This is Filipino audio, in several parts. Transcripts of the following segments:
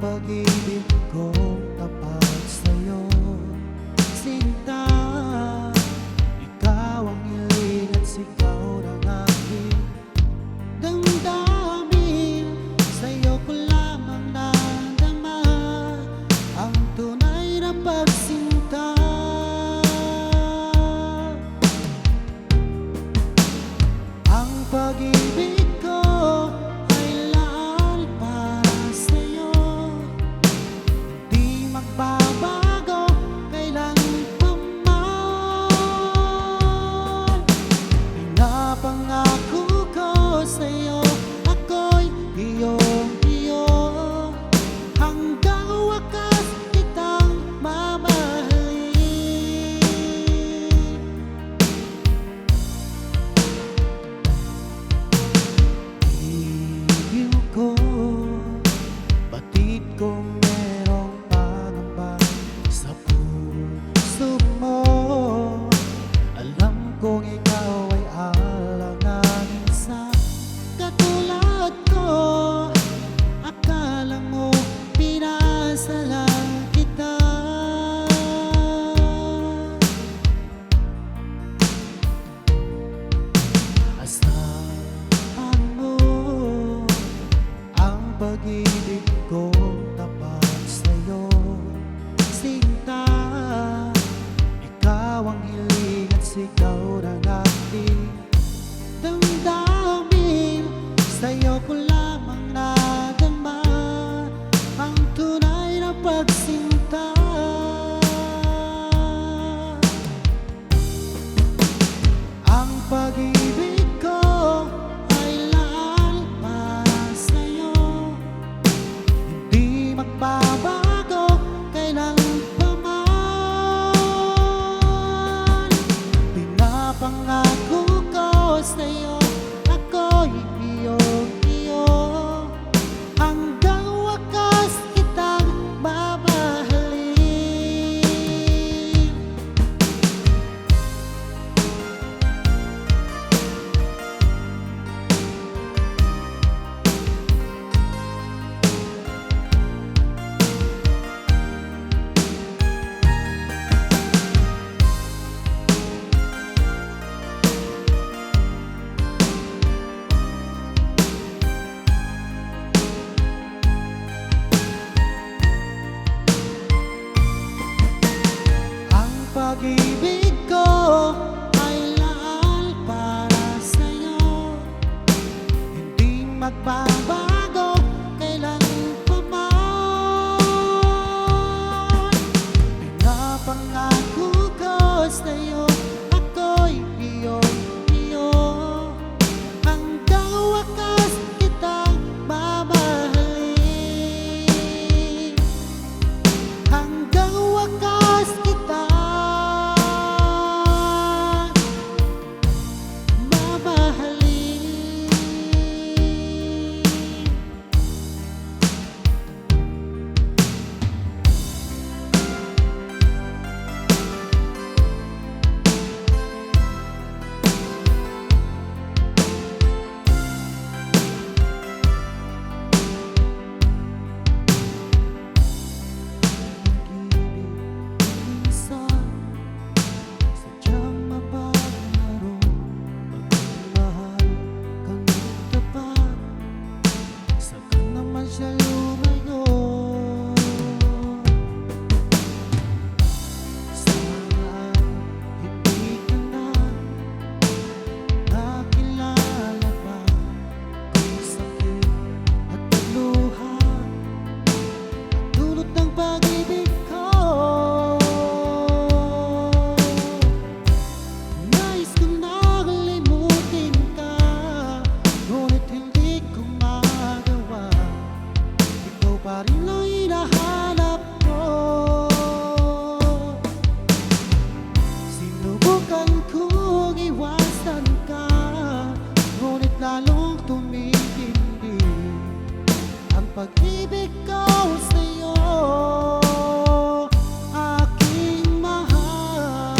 pag-ibig kong tapat sa'yo, sinta. Ikaw ang hiling at sigaw ng aking damdamin. Sa'yo ko lamang nadama ang tunay na pagsinta. Ang pag-ibig ko ay laan para sa'yo, di magbabago kailan pa man. Pinapangako ko sa'yo, ako'y iyong-iyo, hanggang wakas kitang mamahalin. Iliw ko, batid kong merong pangamba sa puso mo. Alam kong ikaw ay alanganin sa katulad ko. Akala mo pinasa lang kita. Asahan mo ang pag-ibig kong tapat sa'yo, sinta. Ikaw ang hiling at sigaw ng aking damdamin. Sa'yo ko lamang nadama ang tunay na pagsinta. Ang pag-ibig ko ay laan para sa'yo, hindi magbabago kailan pa man. Pinapangako ko sa'yo, ako'y iyong-iyo, hanggang wakas kitang mamahalin. Ang pag-ibig ko ay laan para sa'yo, hindi magbabago kailan pa man. Pinapangako ko sa'yo, ako'y iyong-iyo, hanggang wakas kitang mamahalin. Hanggang wakas kitang mamahalin. Minsan, sadyang mapaglaro, pagmamahal kang tapat, saka naman siya lumayo. Saan hindi ka na nakilala pa, kung sakit at pagluha dulot ng pag-ibig ko. Nais kong nakalimutin ka, ngunit hindi ko magawa. Ikaw pa rin ang hinahanap ko. Sinubukan kong iwasan ka, ngunit lalong tumitindi ang pag-ibig ko sa'yo, aking mahal.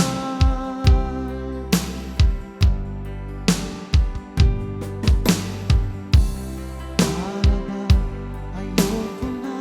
Para ba ayoko na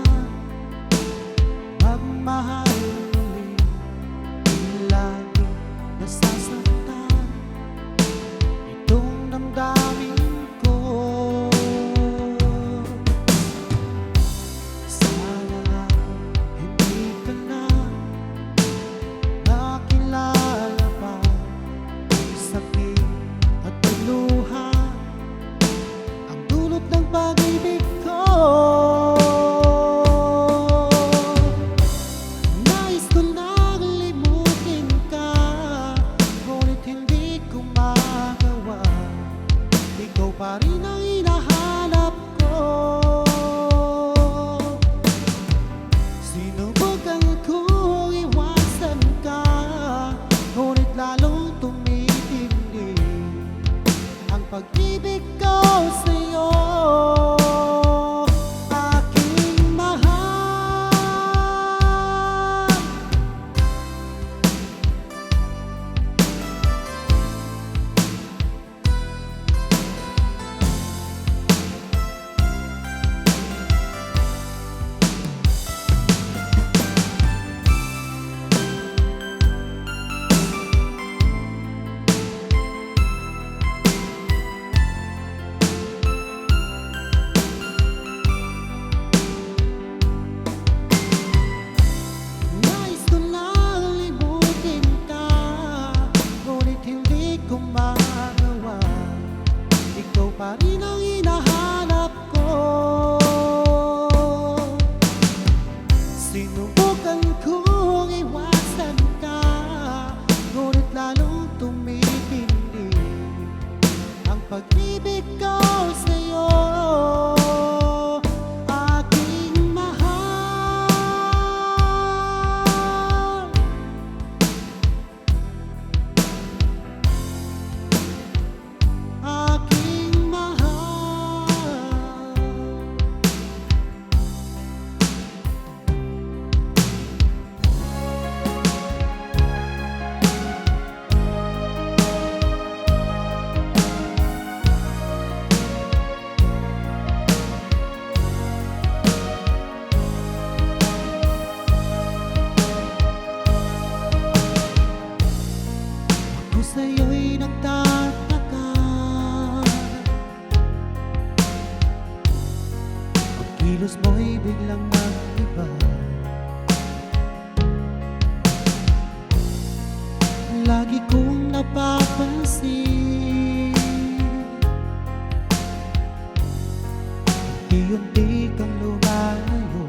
biglang nag-iba. Lagi kong napapansin, unti-unti kang lumalayo.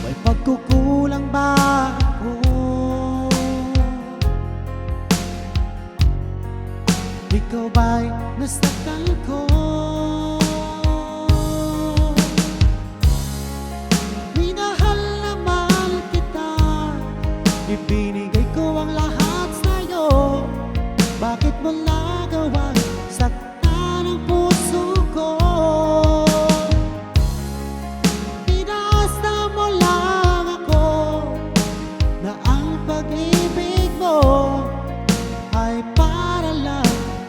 May pagkukulang ba ako? Ikaw ba'y nasaktan ko? Minahal naman kita, ibinigay ko ang lahat sa'yo. Bakit mo nagawang saktan ang puso ko? Inaasa mo lang ako na ang pag-ibig mo ay para lang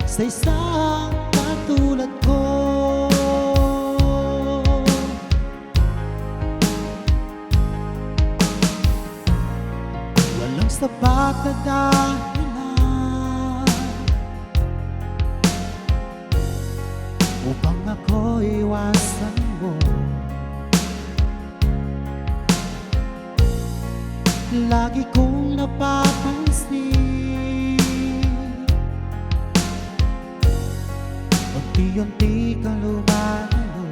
sa isang katulad ko. Walang sapat na dahilan upang ako iwasan mo. Lagi kong napapansin, unti-unti kang lumalayo.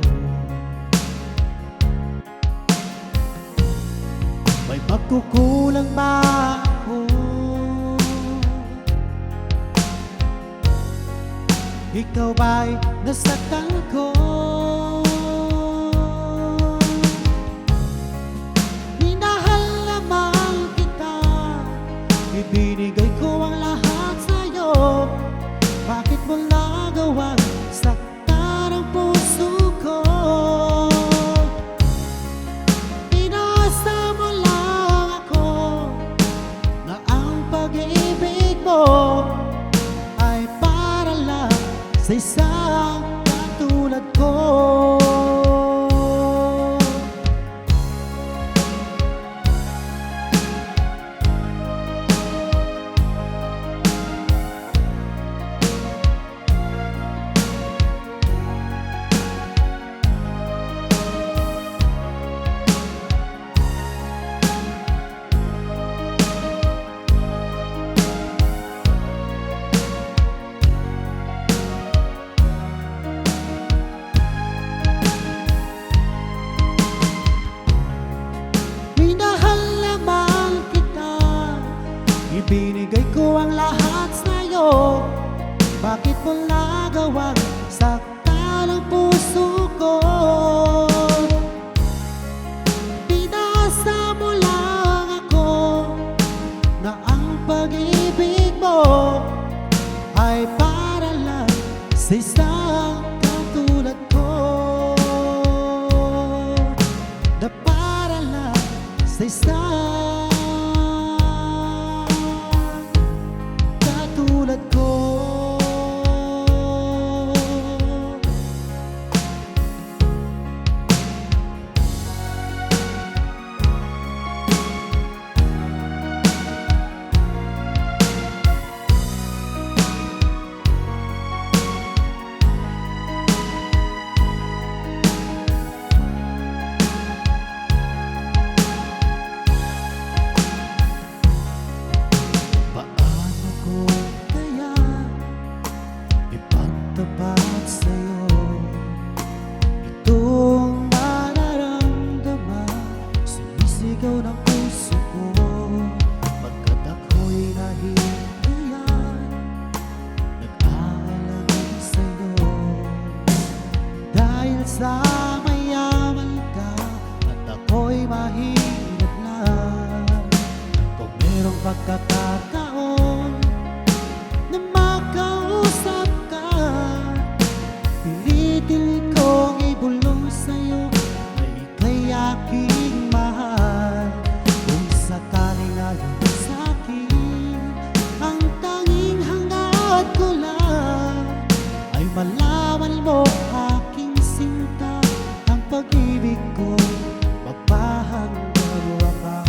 May magkukulang ba ako? Ikaw ba'y nasaktan ko? Minahal naman kita, ibinigay ko ang lahat sa'yo. Bakit mo nagawang saktan ang puso ko? Inaasa mo lang ako na ang pag-ibig mo ay para lang sa isang katulad ko. Ibinigay ko ang lahat sa'yo. Bakit mo nagawang saktan ang puso ko? Pinasa mo lang ako na ang pag-ibig mo ay para lang sa isang katulad ko, na para lang sa isang katulad ko. Ipagtapat sa'yo itong nararamdaman, sinisigaw ng puso ko, pagkat ako'y nahihiyan, nag-aalala sa'yo. Dahil sa mayaman ka at ako'y mahirap lang, kung merong pagkakataon na makausap ka, pilitin kong ibulong sa'yo na ika'y aking mahal. Kung sakaling ayaw sa'kin, ang tanging hangad ko lang ay malaman mo, aking sinta, ang pag-ibig ko magpahanggang wakas.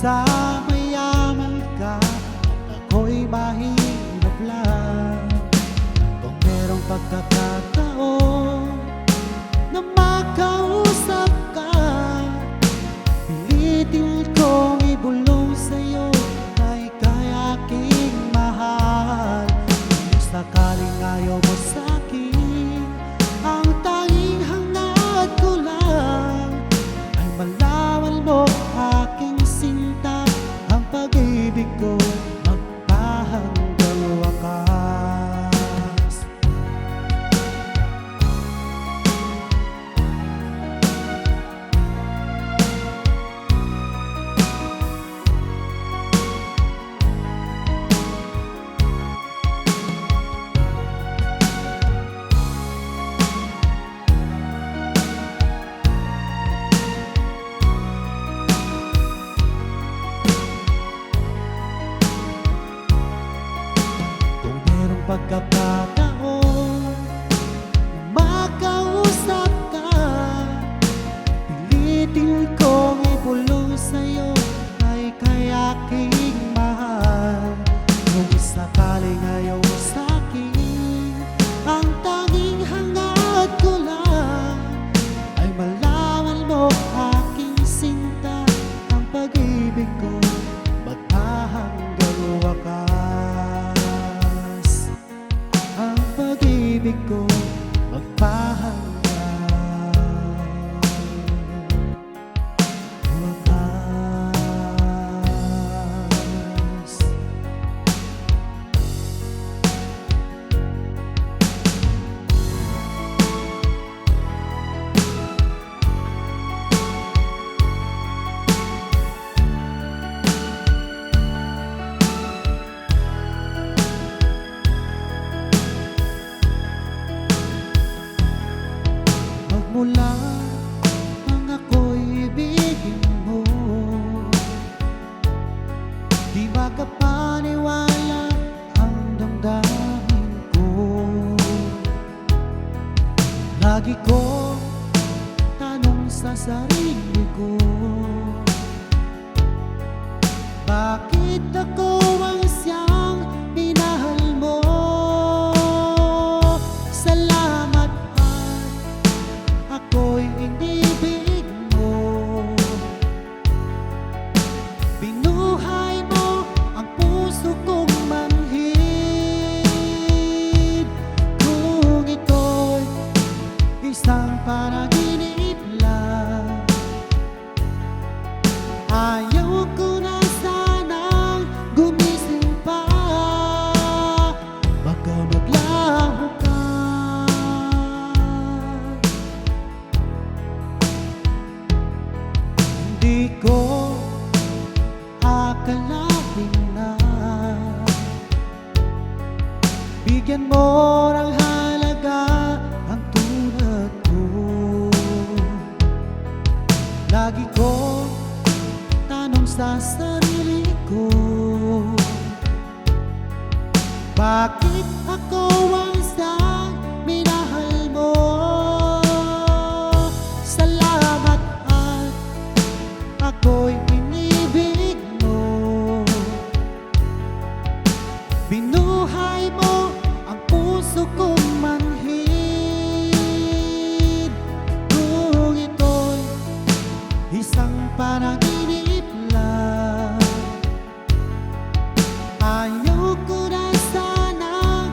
sa mayaman ka, ako'y mahirap lang. Kung merong pagkakataon na makausap ka, pilitin kong ibulong sa'yo ay kaya aking mahal. Kung sakaling ayaw mo sa'kin, ang tanging hangad ko lang ay malaman mo aking sinta, ang pag-ibig ko magpahanggang wakas. Pagkakataon na makausap ka, pilitin kong ibulong sa'yo ay kaya aking mahal. Kung sakaling ayaw mo sa'kin, ang tanging hangad ko lang ay malaman mo aking sinta, ang pag-ibig ko magpahanggang wakas. Ang pag-ibig ko magpahanggang wakas. Magmula nang ako'y ibigin mo, di makapaniwala ang damdamin ko. Lagi ko tanong sa sarili ko, bakit ako ang siyang minahal mo? Salamat ako'y inibig mo, binuhay mo ang puso kong manhid. Kung ito'y isang panaginip lang, ayaw ko na sanang gumising pa. Baka maglaho ka, di ko akalain na bigyan mo ng halaga ang tulad ko. Lagi ko tanong sa sarili ko, bakit ako ang siyang minahal mo? Salamat ako'y inibig mo, binuhay mo ang puso kong manhid. Kung ito'y isang panaginip lang, ayaw ko na sanang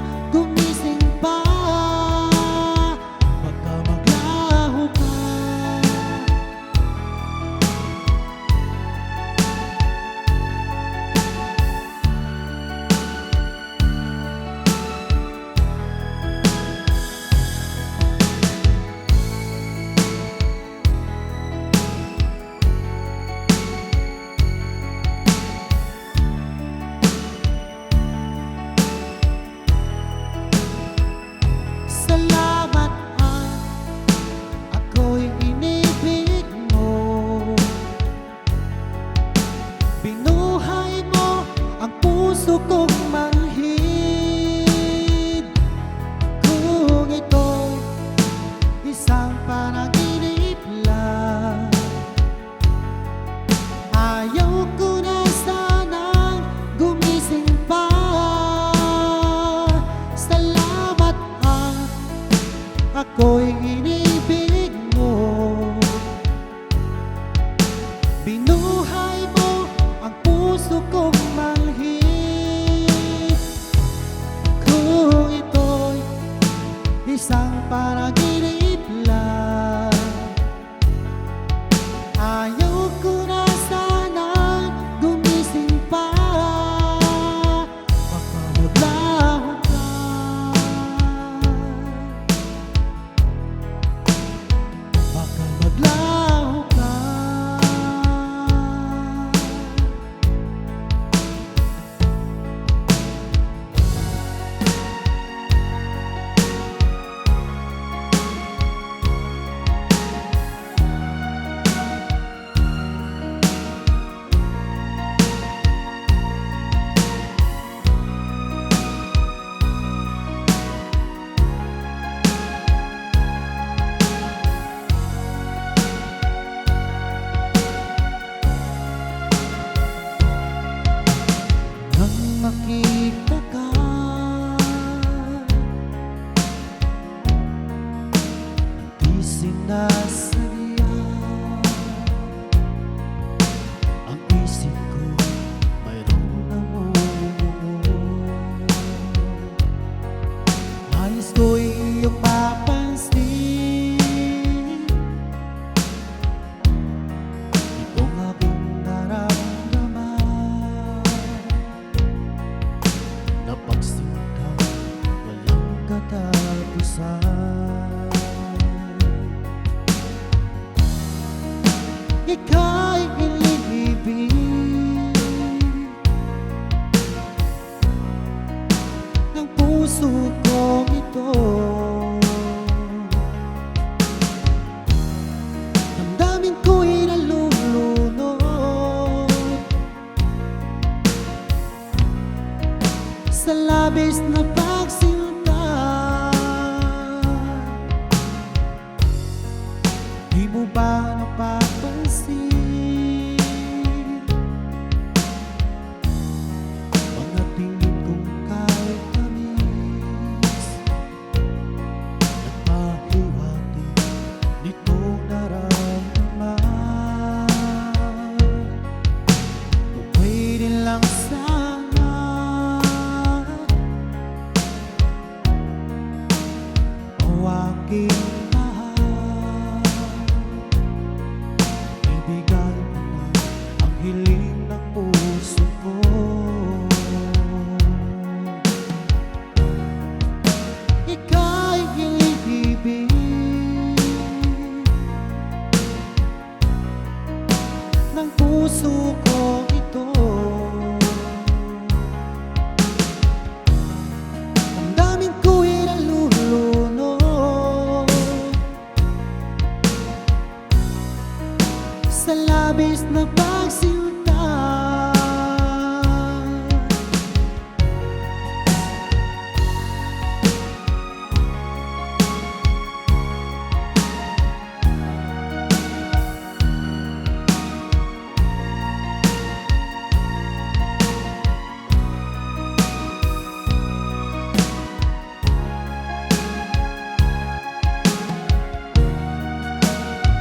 ika'y inibig ng puso kong ito. Damdamin ko'y nalulunod sa labis na pagsinta. Di mo ba napapansin mga tingin kong kahit tamis, nagpahiwatig nitong naramdaman. Kung pwede lang sana o aking mahal, ibigay mo na ang hiling ng puso ko. Ika'y inibig ng puso ko ito. Ang daming ko'y nalulunod sa labis na pagsinta.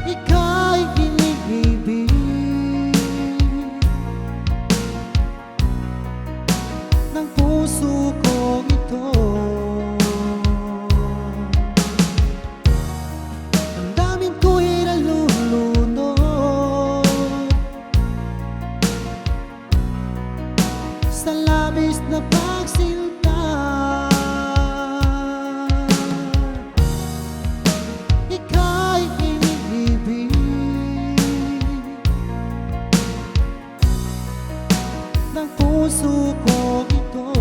Ika'y inibig ng puso kong ito. Ang daming ko'y nalulunod sa labis na pagsinta. Ika'y inibig ng puso ko ito.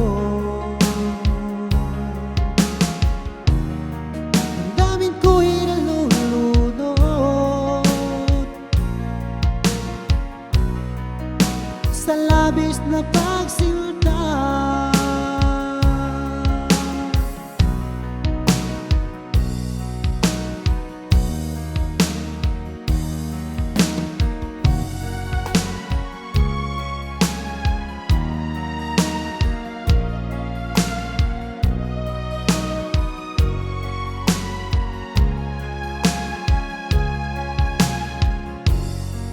Ang daming ko'y nalulunod sa labis na pagsinta.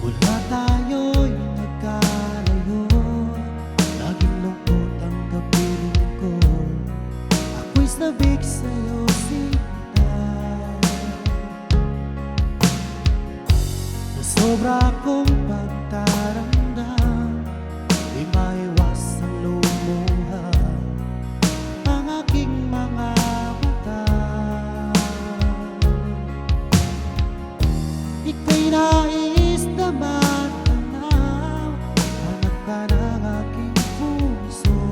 Mula tayo'y nagkalayo, laging lungkot ang kapiling ko. Ako'y sabik sa'yo, sinta. Sa sobra kong pagtaramdam, di maiwas ang lumuha ang aking mga mata. Ika'y nais na matanaw, hanap ka ng aking puso.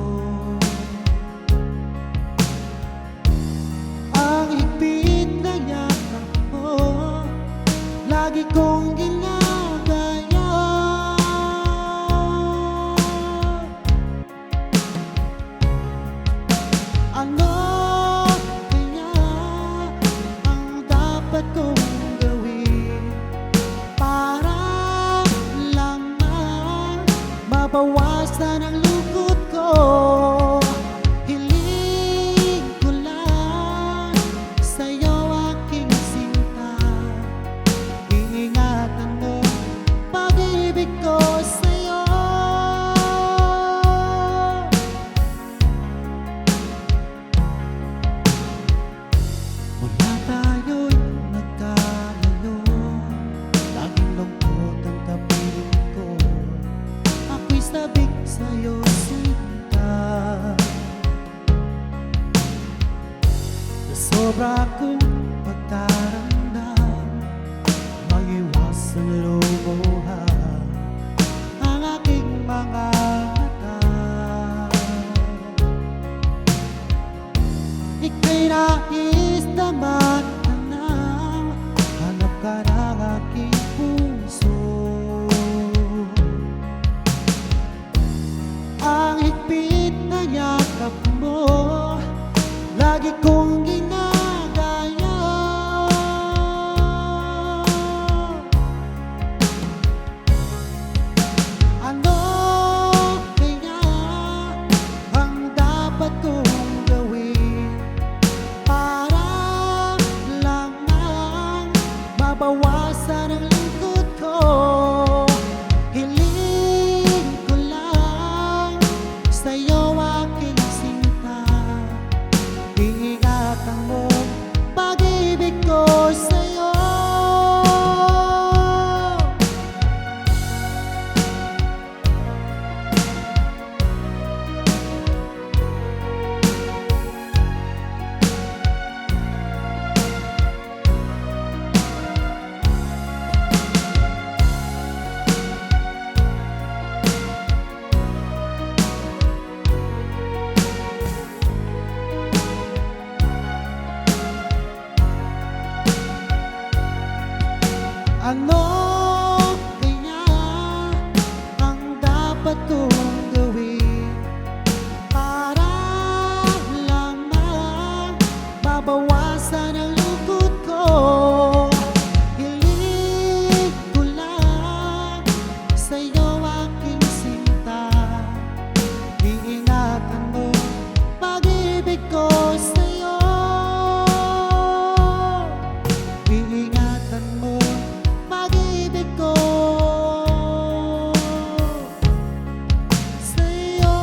Ang higpit na yakap mo, lagi kong ginagaya. Ano kaya ang dapat kong gawin para lang mabawasan ang lungkot ko? Hiling ko lang sa'yo, aking sinta. Iingatan mo pag-ibig ko sa'yo. Mula tayo'y nagkalayo, laging lungkot ang kapiling ko. Ako'y sabik sa'yo, Ano kaya ang dapat kong gawin para lamang mabawasan ang lungkot ko? Hiling ko lang sa'yo aking sinta, iingatan mo pag-ibig ko sa'yo. Iingatan mo pag-ibig ko sa'yo.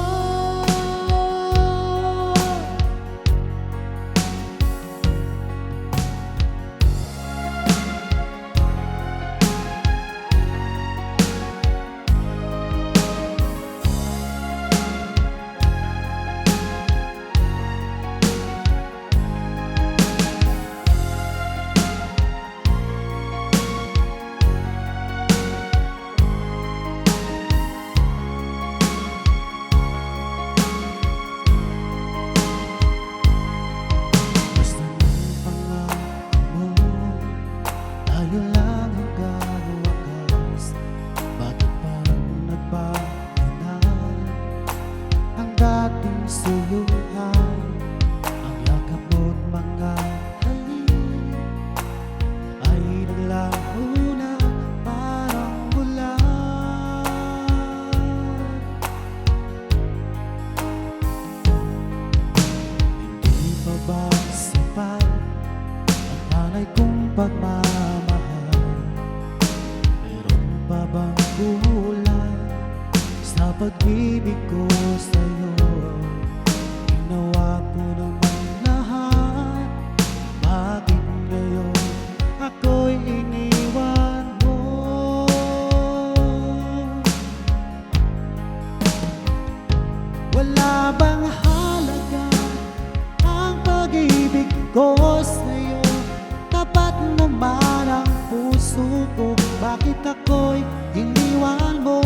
Basta ng pangako mo, tayo lang hanggang wakas. Bakit parang nagbago na ang dating suyuan? Ang yakap mo't mga halik ay naglaho na parang bulan. Hindi pa ba sapat ang alay kong pagmamahal? Meron pa bang kulang sa pag-ibig ko sa'yo? Ginawa ko naman lahat, bakit ngayon ako'y iniwan mo? Wala bang halaga ang pag-ibig ko sa'yo? Tapat naman ang puso ko, bakit ako'y iniwan mo?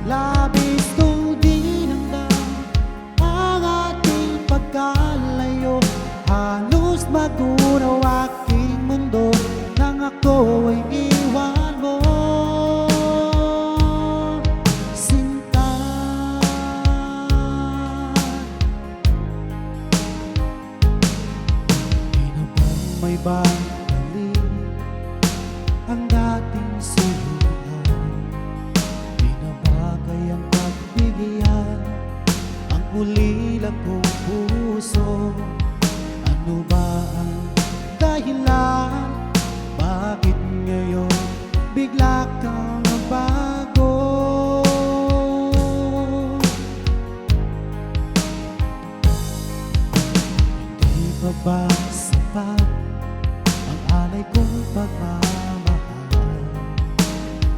Labis kong dinamdam ang ating pagkalayo, halos magunaw aking mundo nang ako ay iwan mo, sinta. Di na bang may balik ang dating suyuan? Di na ba kayang pagbigyan ang ulila kong puso? Ano ba ang dahilan? Bakit ngayon bigla kang nagbago? Hindi pa ba sapat ang alay kong pagmamahal?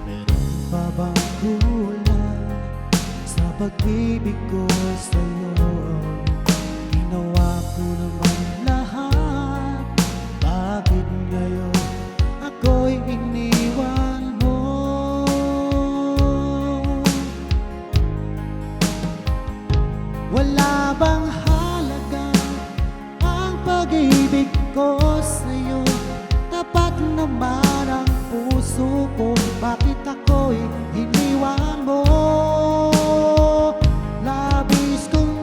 Meron pa bang kulang sa pag-ibig ko sa'yo? Ginawa ko naman lahat, bakit ngayon ako'y iniwan mo? Wala bang halaga ang pag-ibig ko sa'yo? Tapat naman ang puso ko, bakit ako'y iniwan mo? Labis kong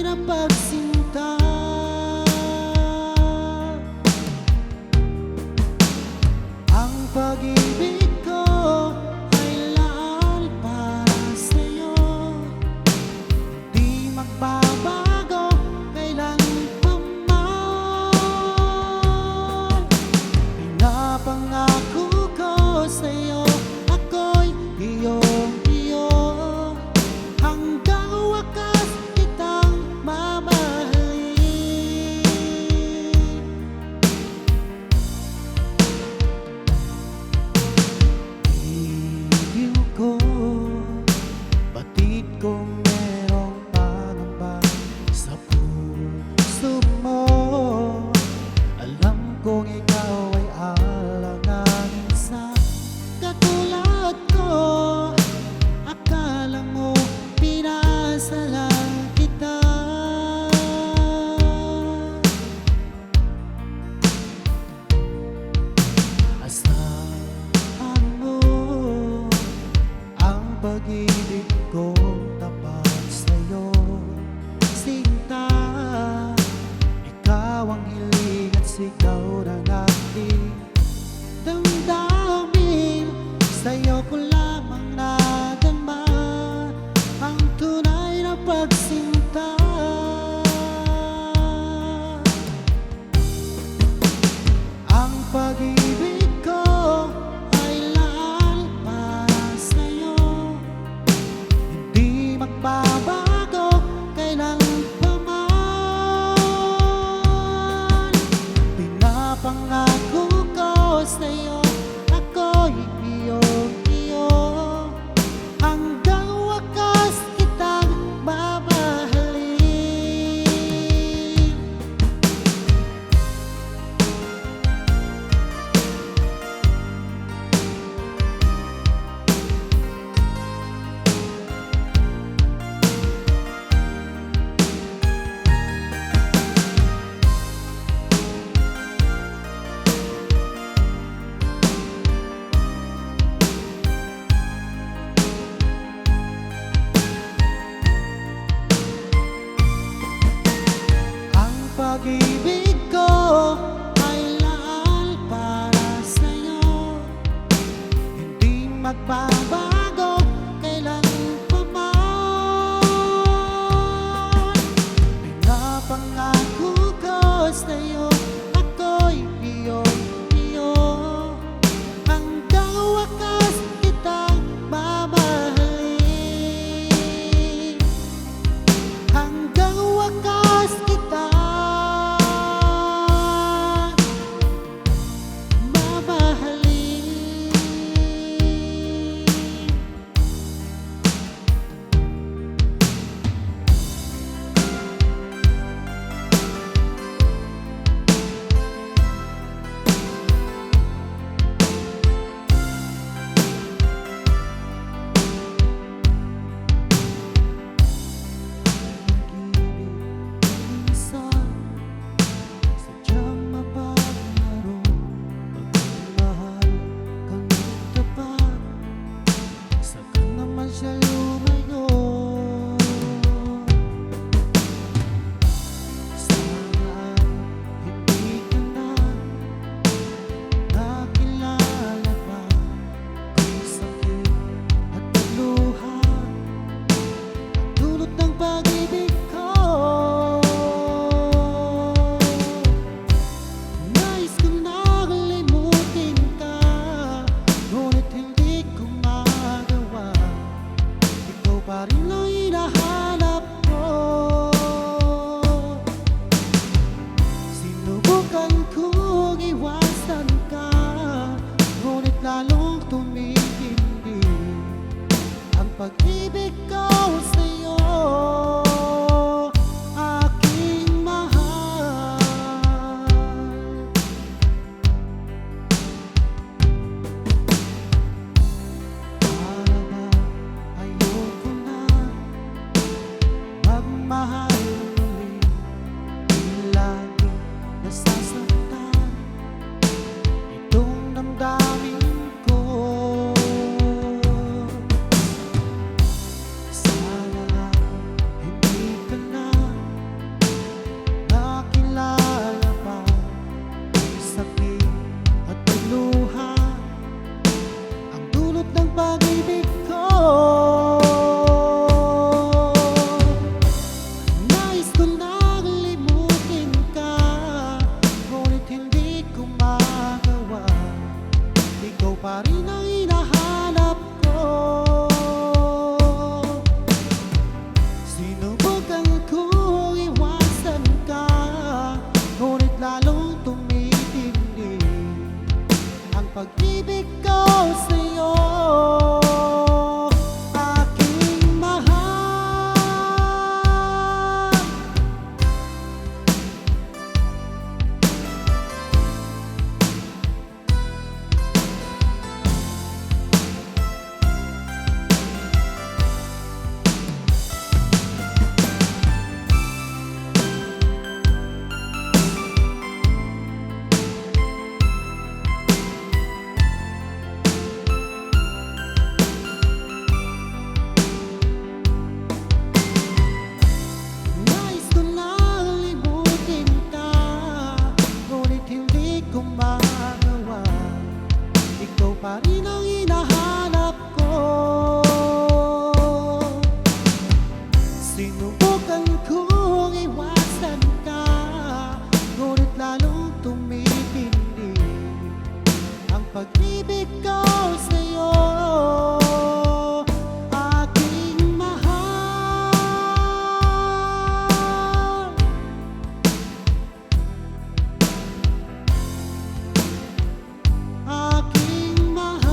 ng pagsinta. Ang pag-ibig ko ay laan para sa'yo, di magbabago kailan pa man. Pinapangako ko sa'yo, ako'y iyong-iyo, hanggang wakas kitang mamahalin. Ibig ko, batid kong merong pangamba sa puso mo. Alam kong ikaw ay alanganin sa katulad ko. Akala mo pinasa lang kita. Asahan mo ang pag-ibig kong tapat sa'yo, sinta. Ikaw ang hiling at sigaw ng aking damdamin. Sa'yo ko lamang nadama ang tunay na pagsinta. Ang pag-ibig ko ay laan para sa'yo, hindi magbabago kailan pa man. ko nang limutin ka, ngunit hindi ko magawa. Ikaw pa rin ang hinahanap ko. Sinubukan kong iwasan ka, ngunit lalong tumitindi ang pag-ibig ko sa'yo. Aking mahal, nais ko nang limutin ka, ngunit hindi ko magawa. Ikaw pa rin ang hinahanap ko. Sinubukan kong iwasan ka, ngunit lalong tumitindi ang pag-ibig ko sa'yo. Aking mahal, aking mahal.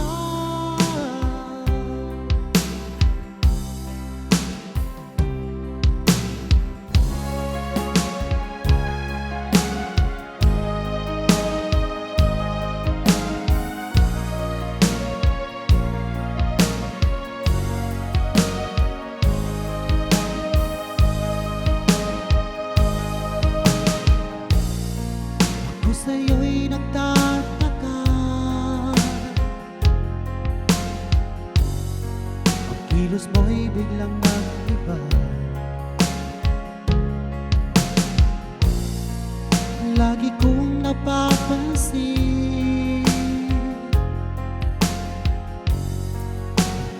Ako sa'yo'y nagtataka, ang kilos mo'y biglang nag-iba. Lagi kong napapansin,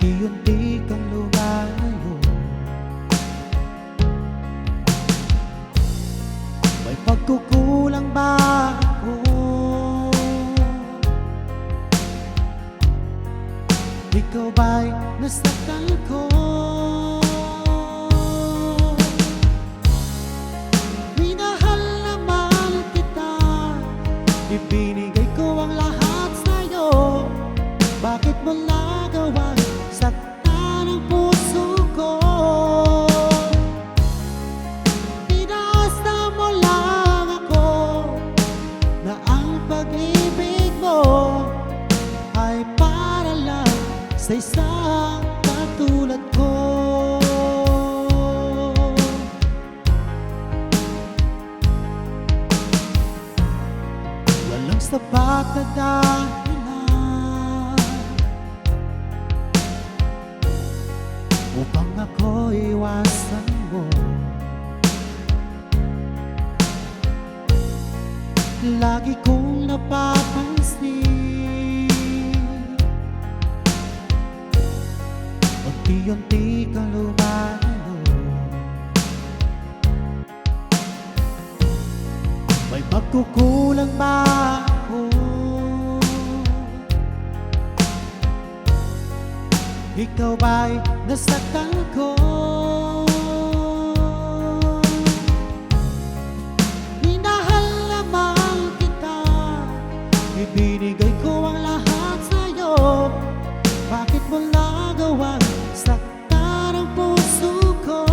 unti-unti kang lumalayo. May pagkukulang ba ako? Ikaw ba'y nasaktan ko? Minahal naman kita, ibinigay ko ang lahat sa'yo. Bakit mo nagawang saktan ang puso ko? Pinasa mo lang ako na ang pag-ibig mo ay para lang sa isang katulad ko. Walang sapat na dahilan upang ako iwasan mo. Lagi kong napapansin, unti-unti kang lumalayo. May magkukulang ba ako? Ikaw ba'y nasaktan ko? Minahal naman kita, ibinigay ko ang lahat sa'yo. Bakit mo nagawang saktan ang puso ko?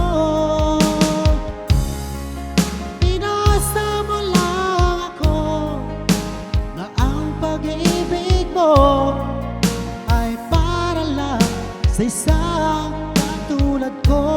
Pinasa mo lang ako na ang pag-ibig mo ay para lang sa isang katulad ko.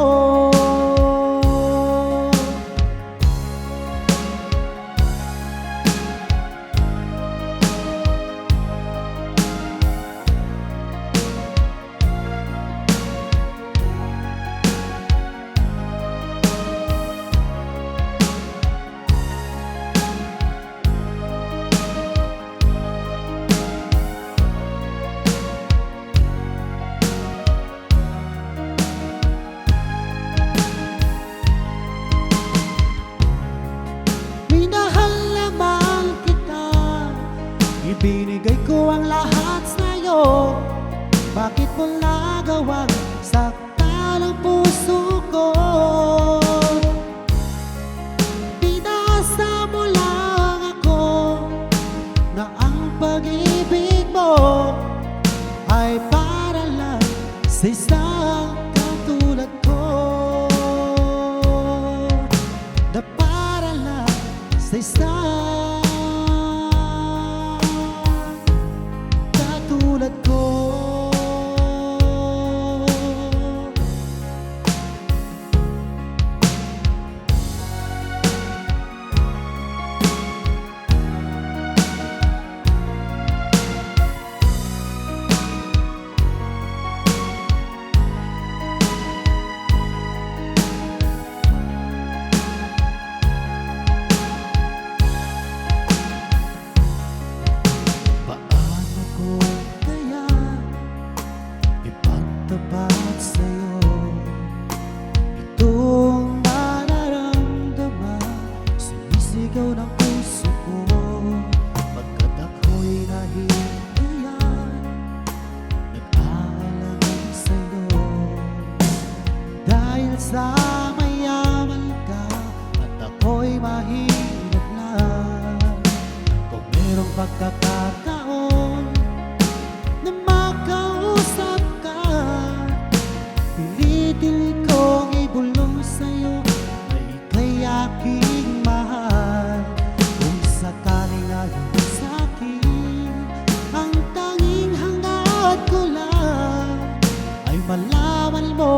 Binigay ko ang lahat sa'yo, bakit mo nagawang saktan ang puso ko? Pinasa mo lang ako na ang pag-ibig mo ay para lang sa isang katulad ko, na para lang sa isang katulad ko. Paano ko kaya ipagtapat sa'yo itong nararamdaman? Sumisigaw ng puso ko pagkat ako'y nahihiyan, nag-aalangan sa'yo. Dahil sa mayaman ka at ako'y mahirap lang, kung merong pagkakataon na makausap ka, pilitin kong ibulong sa'yo na ika'y aking mahal. Kung sakaling ayaw mo sa'kin, ang tanging hangad ko lang ay malaman mo,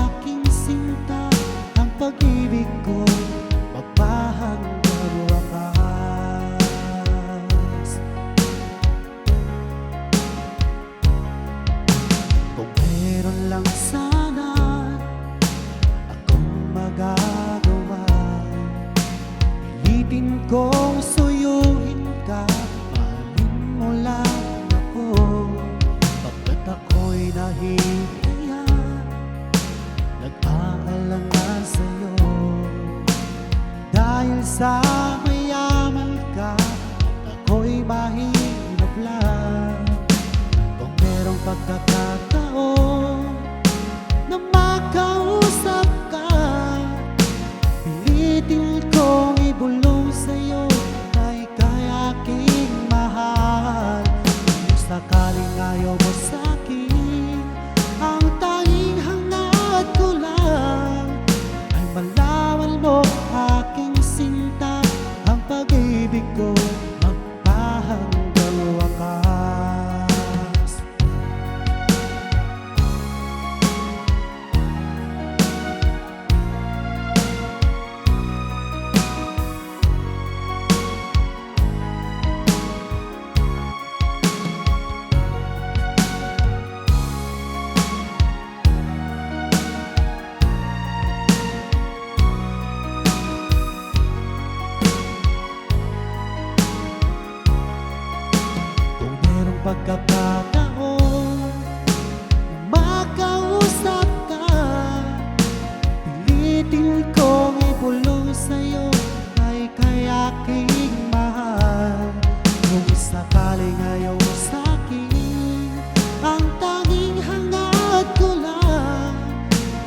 aking sinta, ang pag-ibig ko magpahanggang wakas. Kung meron lang sana akong magagawa, pilitin kong suyuin ka, mahalin mo lang ako, pagkat ako'y nahihiya, nag-aalangan sa'yo. Dahil sa mayaman ka at ako'y mahirap lang, kung merong pagkakataon na makausap ka, pilitin kong ibulong sa'yo na ika'y aking mahal. Kung sakaling ayaw mo sa'kin, ang tanging hangad ko lang ay malaman mo, aking sinta, ang pag-ibig ko magpahanggang wakas. Kung merong pagkakataon na makausap ka, pilitin kong ibulong sa'yo ay ika'y aking mahal. Kung sakaling ayaw mo sa'kin, ang tanging hangad ko lang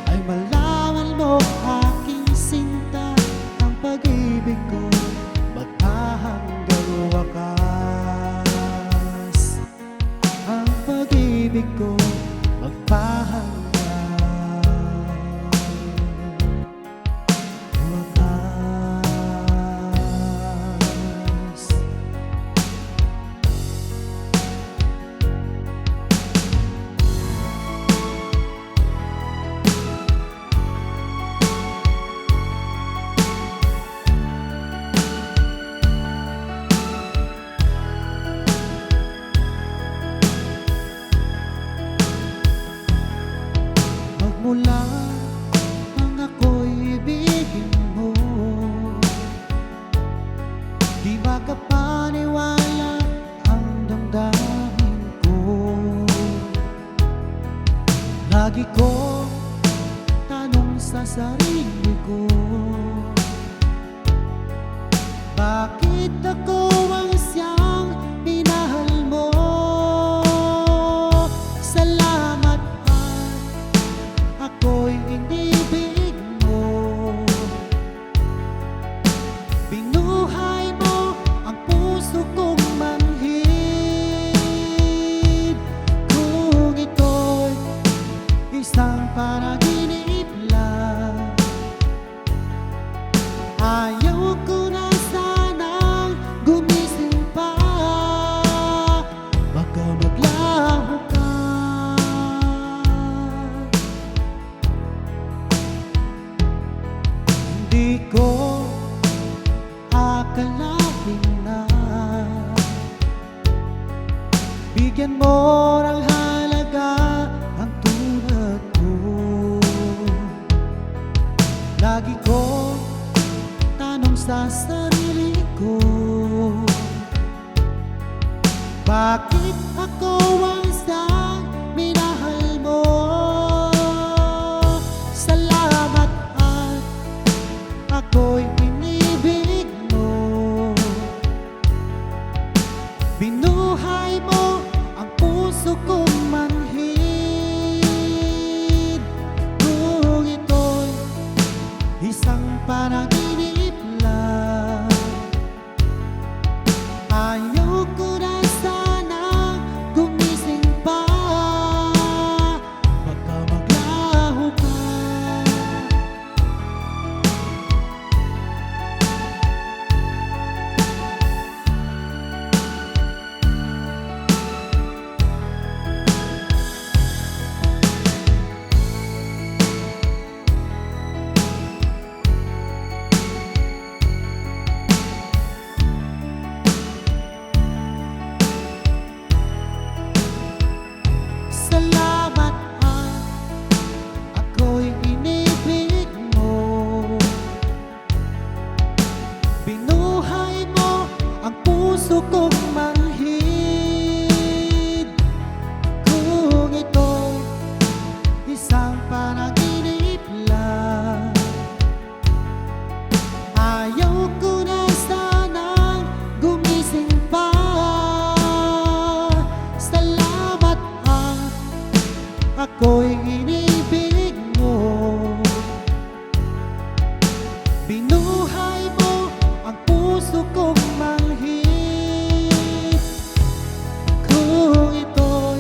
ay malaman mo, aking sinta, ang pag-ibig ko magpahanggang wakas. Ang pag-ibig ko magpahanggang wakas. murang halaga ang tulad ko. Lagi ko tanong sa sarili ko, bakit ako ang isang minahal mo? Salamat at ako'y inibig mo. Binuhay mo ang puso kong manhid. Kung ito'y isang panaginip lang, ayaw ko na sana gumising pa. Baka maglaho ka. Salamat at ako'y inibig mo. Binuhay mo ang puso kong manhid. Kung ito'y isang panaginip lang, ayaw ko na sanang gumising pa. Salamat at ako'y inibig mo. Binuhay mo ang puso kong manhid. Kung ito'y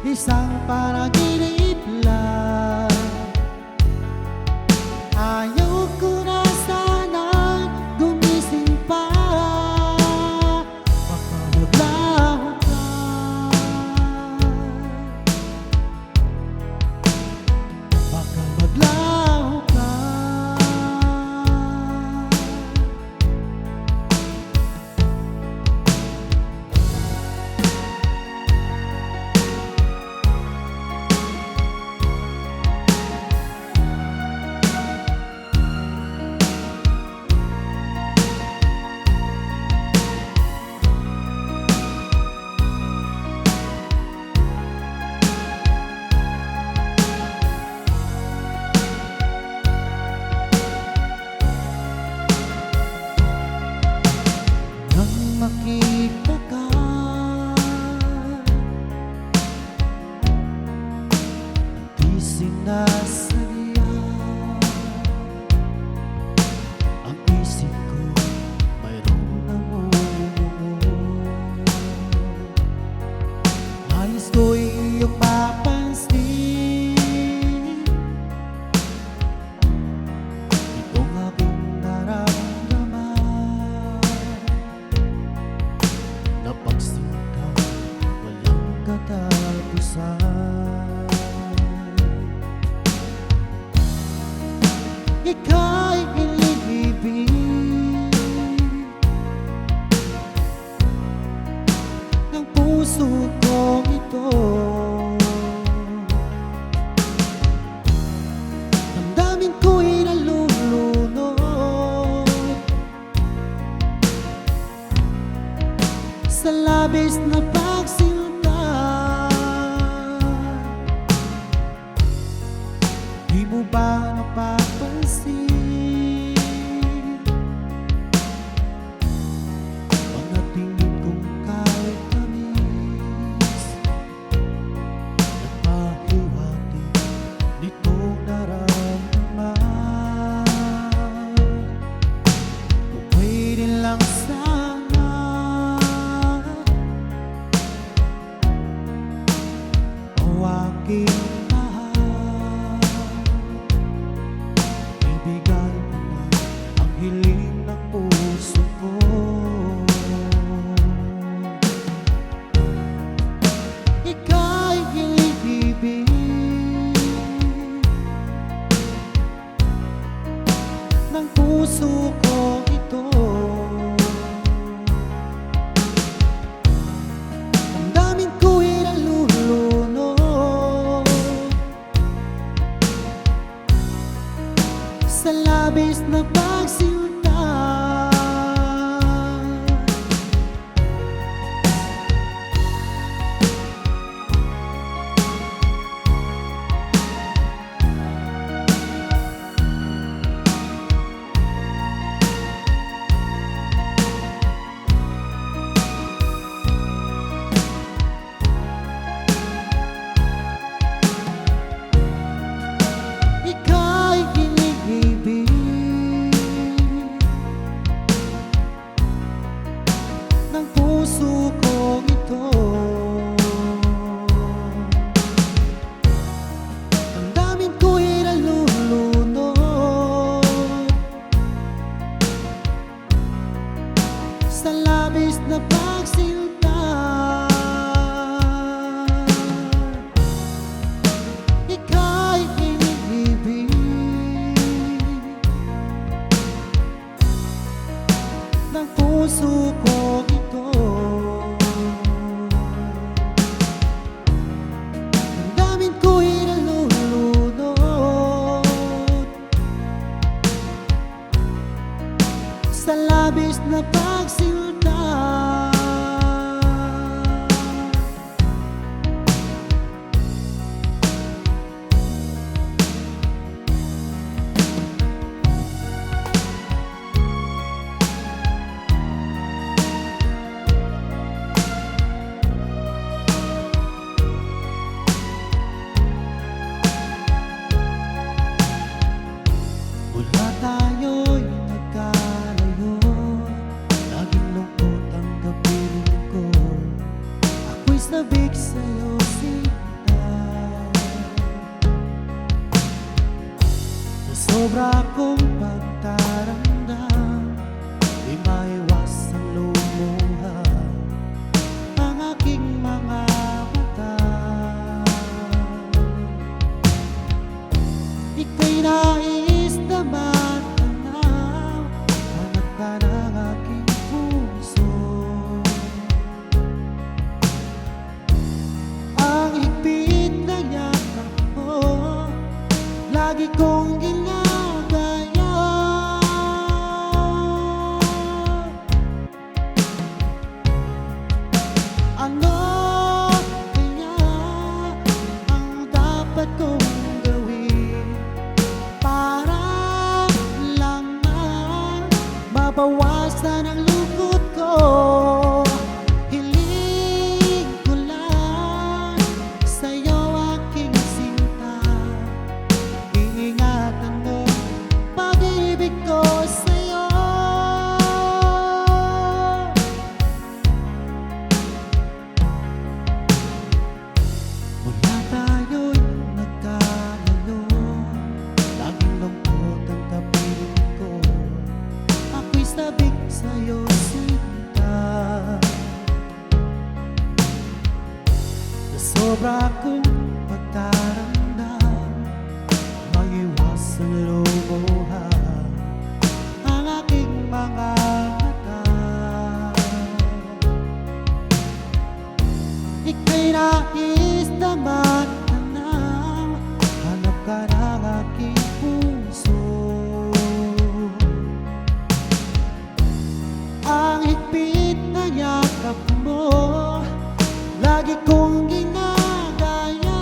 isang panaginip lang, ayaw ko na sanang gumising pa. Baka maglaho ka. Baka maglaho ka. Nang makita ka, di sinasadya, ang isip ko mayroong namumuo. Nais ko'y iyong mapansin itong aking nararamdaman, na pagsinta walang katapusan. Ika'y inibig ng puso kong ito. Damdamin ko'y nalulunod sa labis na pagsinta. Di mo ba napapansin mga tingin kong kahit tamis, nagpahiwati nitong naramdaman. Kung pwede lang sana o aking mahal, ibigay mo na ang hiling ng puso ko. Ika'y inibig ng puso ko ito. Ang daming ko'y sa labis na pagsinta. Ika'y iniibig ng puso ko ito. Damdamin ko'y nalulunod sa labis na pagsinta. Mula tayo'y nagkalayo, laging lungkot ang kapiling ko. Ako'y sabik sa'yo, sinta. Sa sobra kong pagtaramdam, di maiwas ang lumuha ang aking mga mata. Ika'y nais na matanaw, hanap ka ng aking puso. Ang higpit na yakap mo, lagi kong ginagaya. Ano kaya ang dapat kong gawin para lang mabawasan ang lungkot ko? Hiling ko lang sa'yo, aking sinta. Iingatan mo pag-ibig ko sa'yo. Mula tayo'y nagkalayo, laging lungkot ang kapiling ko. Ako'y sabik sa'yo, sinta. Sa sobra kong pagtaramdam, maiwas ang lumuha ang aking mga mata. Ika'y nais na matanaw, hanap ka ng aking puso. Ang higpit na yakap mo, lagi kong ginagaya.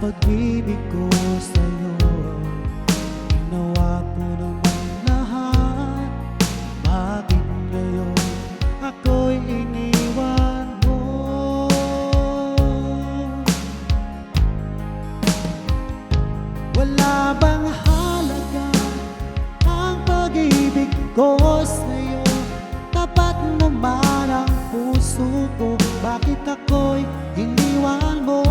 pag-ibig ko sa'yo. Ginawa ko naman lahat, bakit ngayon ako'y iniwan mo? Wala bang halaga ang pag-ibig ko sa'yo? Tapat naman ang puso ko, bakit ako'y iniwan mo?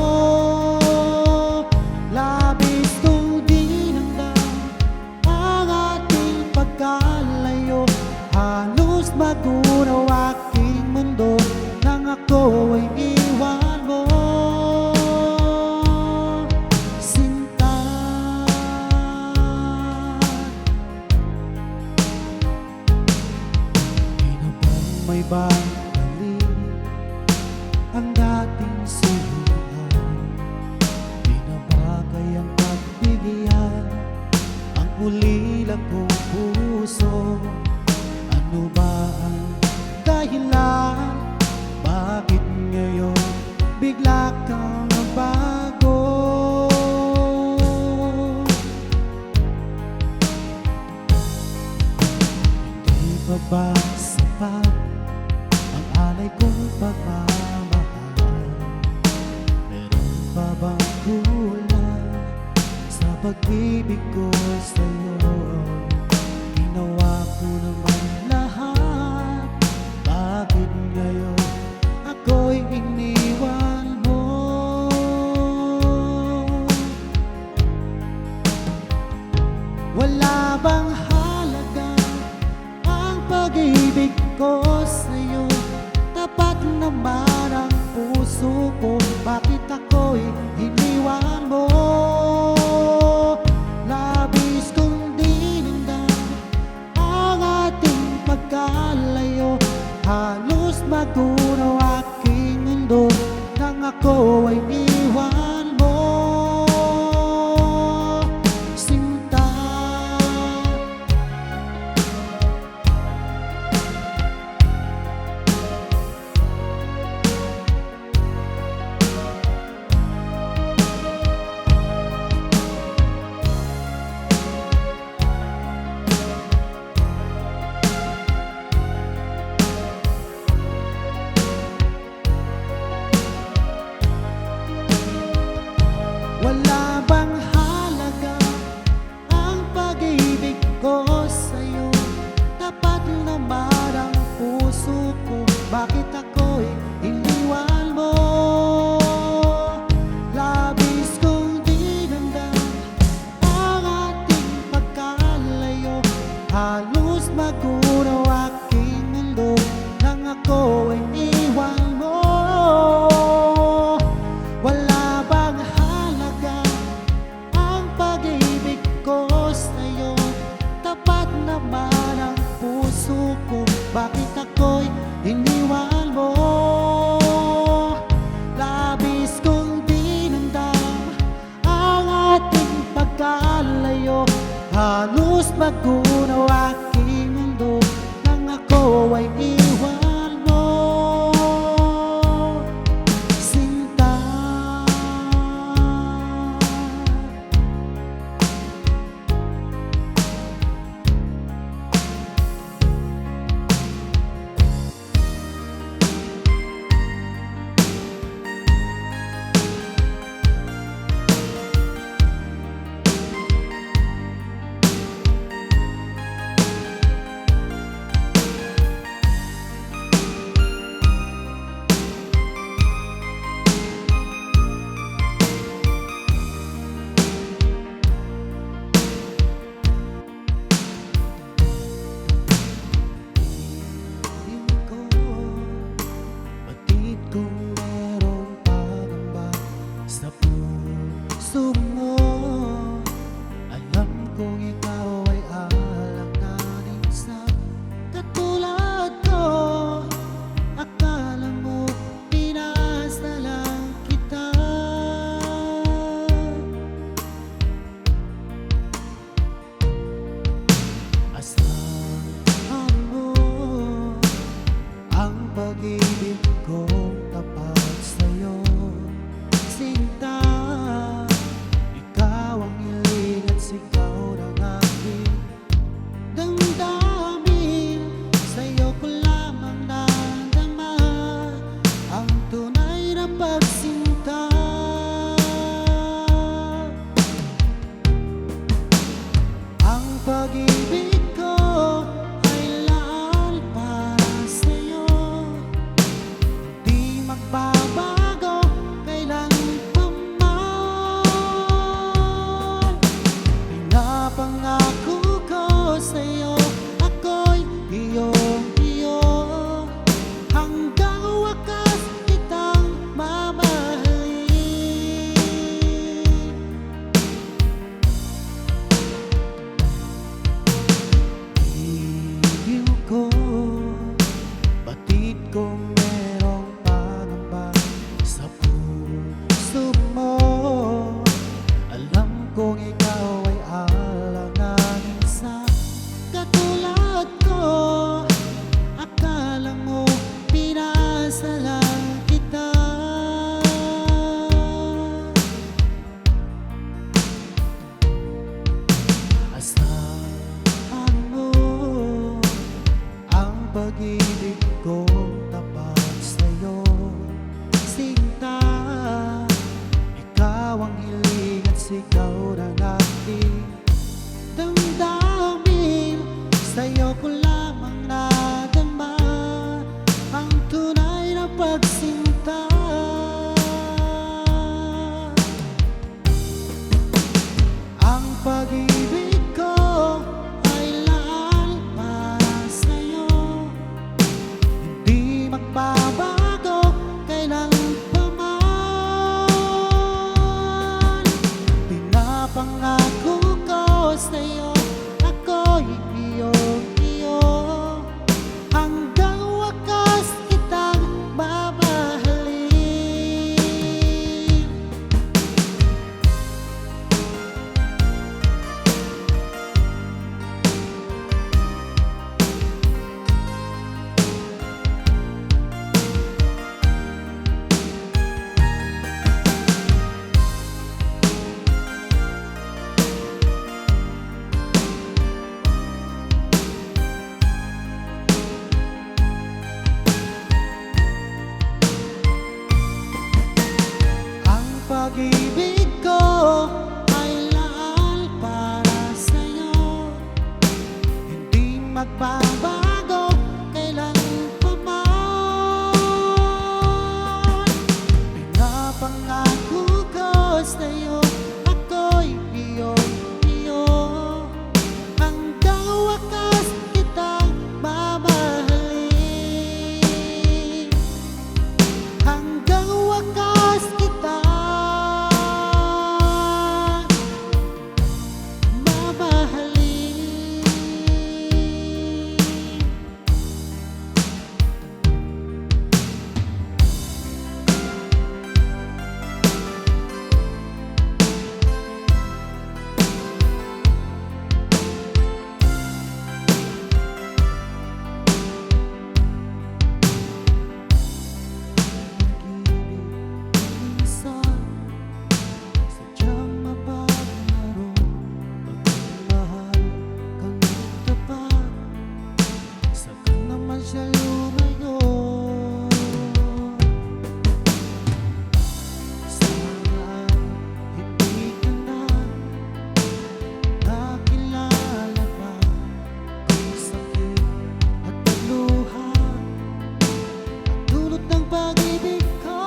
Labis kong dinamdam ang ating pagkalayo, halos magunaw aking mundo nang ako ay iwan mo. Sinta, di na bang may balik ang dating suluhan? Di na ba kayang pagbigyan ang ulila kong puso? Ano ba ang dahilan? Bakit ngayon bigla kang nagbago? Hindi pa ba sapat ang alay kong pagmamahal? Meron pa bang kulang sa pag-ibig ko sa'yo? Ginawa ko naman lahat, bakit ngayon ako'y iniwan mo? Wala bang halaga ang pag-ibig ko sa'yo? Tapat naman ang puso ko, bakit ako'y iniwan mo? Labis kong dinamdam ang ating pagkalayo, halos magunaw aking mundo nang ako ay iwan mo. Sinta, wala bang halaga ang pag-ibig ko sa'yo? Tapat naman ang puso ko, bakit ako'y iniwan mo? Labis kong dinamdam ang ating pagkalayo, halos magunaw aking mundo nang ako ay iwan mo. Wala bang halaga ang pag-ibig ko sa'yo? Tapat naman ang puso ko, bakit ako'y iniwan mo? Labis kong dinamdam ang ating pagkalayo, halos magunaw aking mundo nang ako ay iwan mo. Sinta, kung meron pangamba sa puso mo, alam kong ikaw ay alanganin sa katulad ko. Akala mo pinasa lang kita, asahan mo ang pag-ibig kong tapat sa'yo. Sinta, sigaw ng aking damdamin. Sa'yo ko lamang nadama ang tunay na pagsinta. Ang pag-ibig ko ay laan para sa'yo, hindi magbabago kailanpaman. Pinapangako ko sa'yo, ako'y iyong-iyo, hanggang wakas kitang mamahalin. Ang pag-ibig ko ay laan para sa'yo, hindi magbabago kailanpaman. Pinapangako ko sa'yo, ako'y iyong-iyo, hanggang wakas kitang mamahalin. Hanggang wakas kitang mamahalin. Minsan, sadyang mapaglaro, pagmamahal kang tapat, saka naman siya lumayo. Sana hindi ka na nakilala pa kung sakit at pagluha dulot ng pag-ibig ko.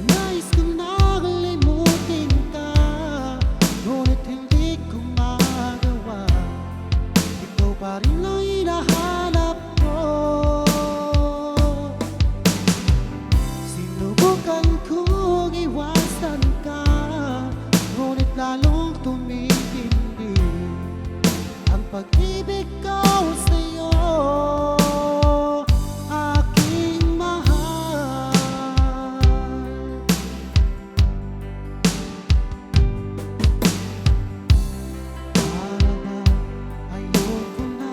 Nais kong nakalimutin ka, ngunit hindi ko magawa. Ikaw pa rin ang hinahanap ko. Sinubukan kong iwasan ka, ngunit lalong tumitindi ang pag-ibig ko sa'yo, aking mahal. Para ba ayoko na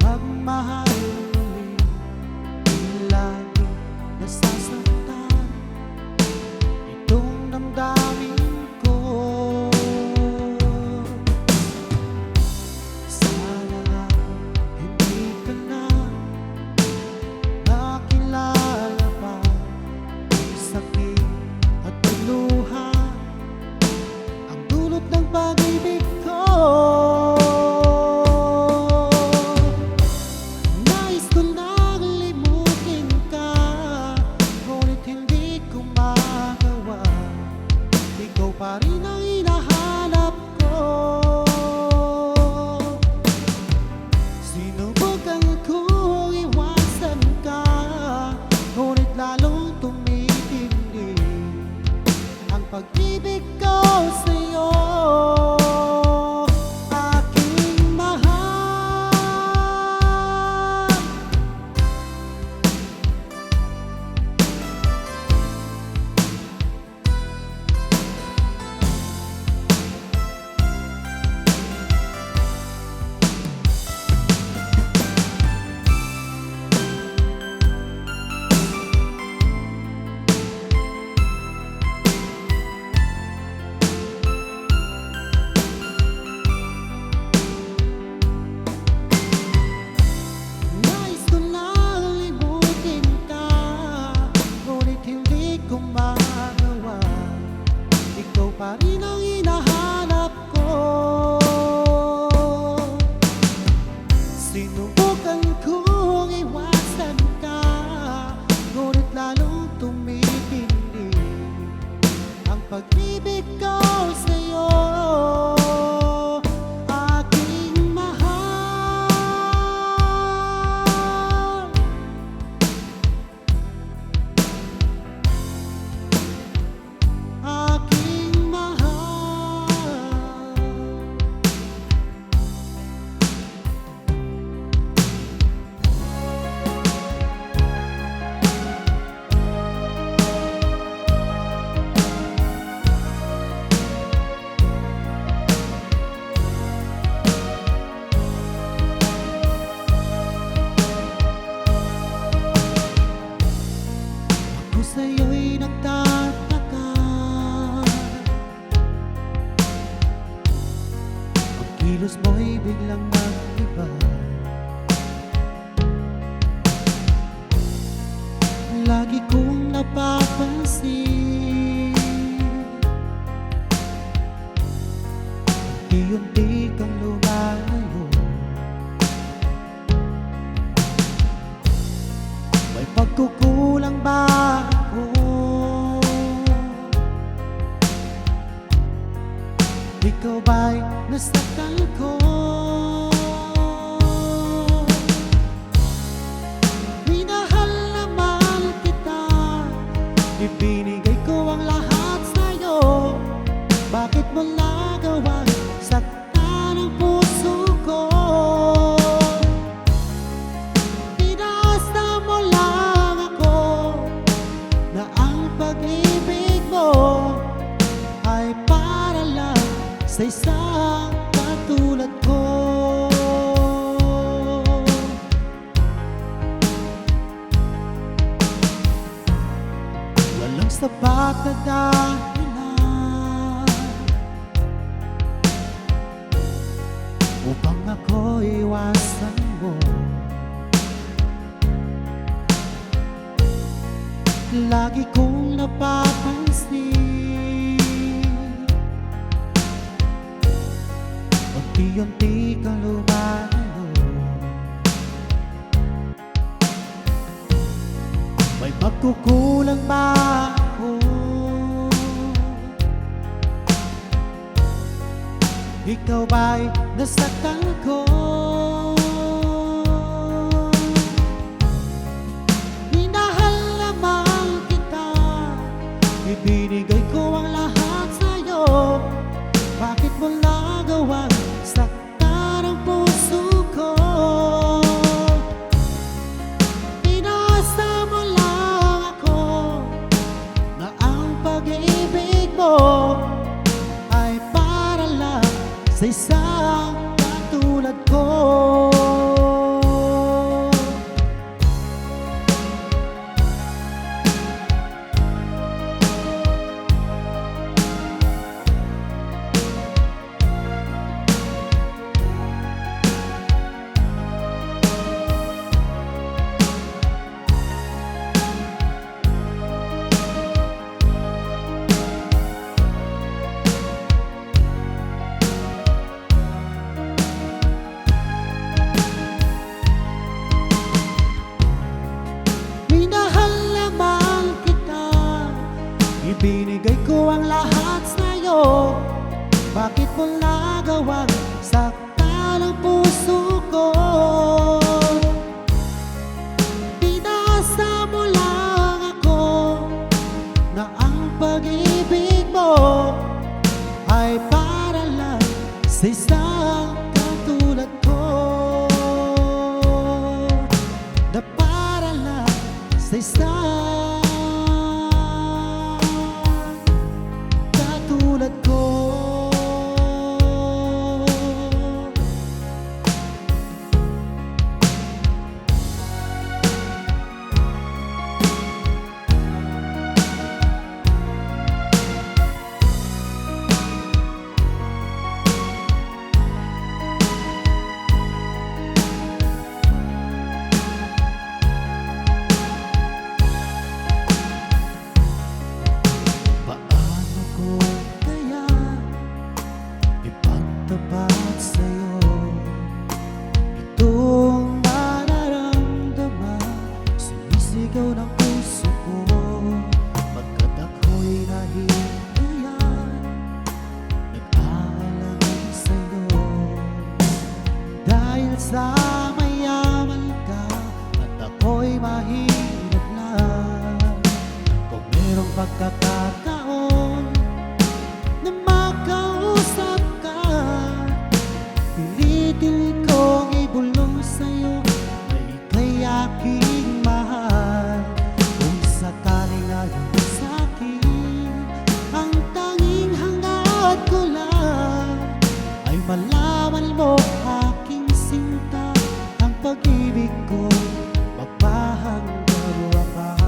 magmahal muli, di lagi nasasaktan itong damdamin ko. Sa sa'yo'y nagtataka. Ang kilos mo'y biglang nag-iba. Lagi kong napapansin, unti-unti kang lumalayo. May pagkukulang ba ako? Ikaw ba'y nasaktan ko? Minahal naman kita, ibinigay ko ang lahat sa'yo. Bakit mo nagawang saktan ang puso ko? Pinasa mo lang ako na ang pag-ibig mo ay para lang sa isang katulad ko. Walang sapat na dahilan upang ako iwasan mo. Lagi kong napapansin, unti-unti kang lumalayo. May pagkukulang ba ako? Ikaw ba'y nasaktan ko? Minahal naman kita, ibinigay ko ang lahat sa'yo. Bakit mo nagawang saktan ang puso ko? Pinasa mo lang ako na ang pag-ibig mo ay para lang sa isang katulad ko. Ibinigay ko ang lahat sa'yo. Bakit mo nagawang saktan ang puso ko? Pinasa mo lang ako na ang pag-ibig mo ay para lang sa isang katulad ko, na para lang sa isang katulad ko. Tapat sa'yo itong nararamdaman, sumisigaw ng puso ko pagkat ako'y nahihiyan, nag-aalala sa'yo. Dahil sa mayaman ka at ako'y mahirap lang, kung merong pagkakataon na makausap ka, pilitin kong ibulong sa'yo na ika'y aking mahal. Kung sakaling ayaw sa'kin, ang tanging hangad ko lang ay malaman mo, aking sinta, ang pag-ibig ko magpahanggang wakas.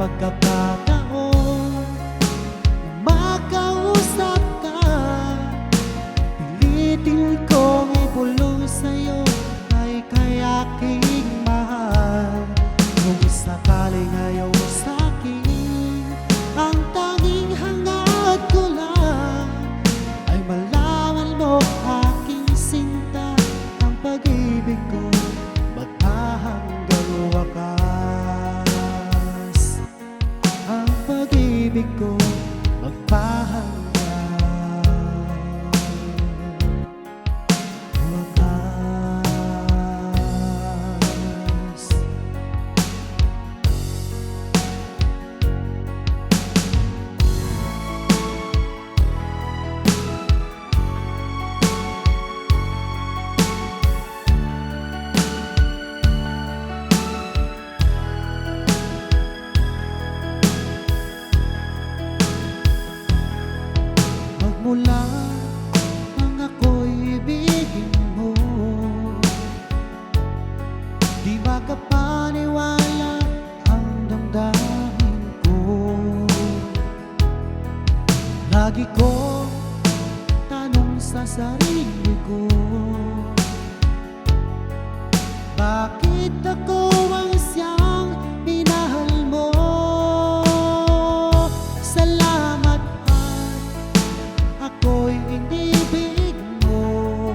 pagkakataon na makausap ka. Pilitin kong ibulong sa'yo ay kay aking mahal. Kung sakali ngayon sa'kin, ang tanging hangad ko lang ay malaman mo, aking sinta, ang pag-ibig ko magpahanggang wakas. Ang pag-ibig ko magpahanggang wakas. Magmula nang ako'y ibigin mo, di makapaniwala ang damdamin ko. Lagi ko tanong sa sarili ko, bakit ako ang siyang minahal mo? Salamat at ako'y inibig mo.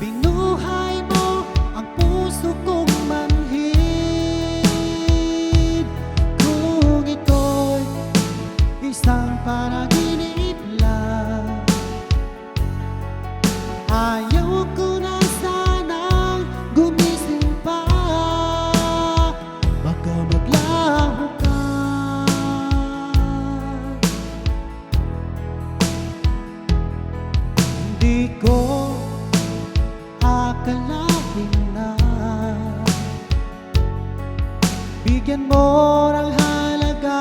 Binuhay mo ang puso kong manhid. Kung ito'y isang panaginip lang, ayaw ko na sanang gumising pa. Baka maglaho ka. Hindi ko akalain na bigyan mo ng halaga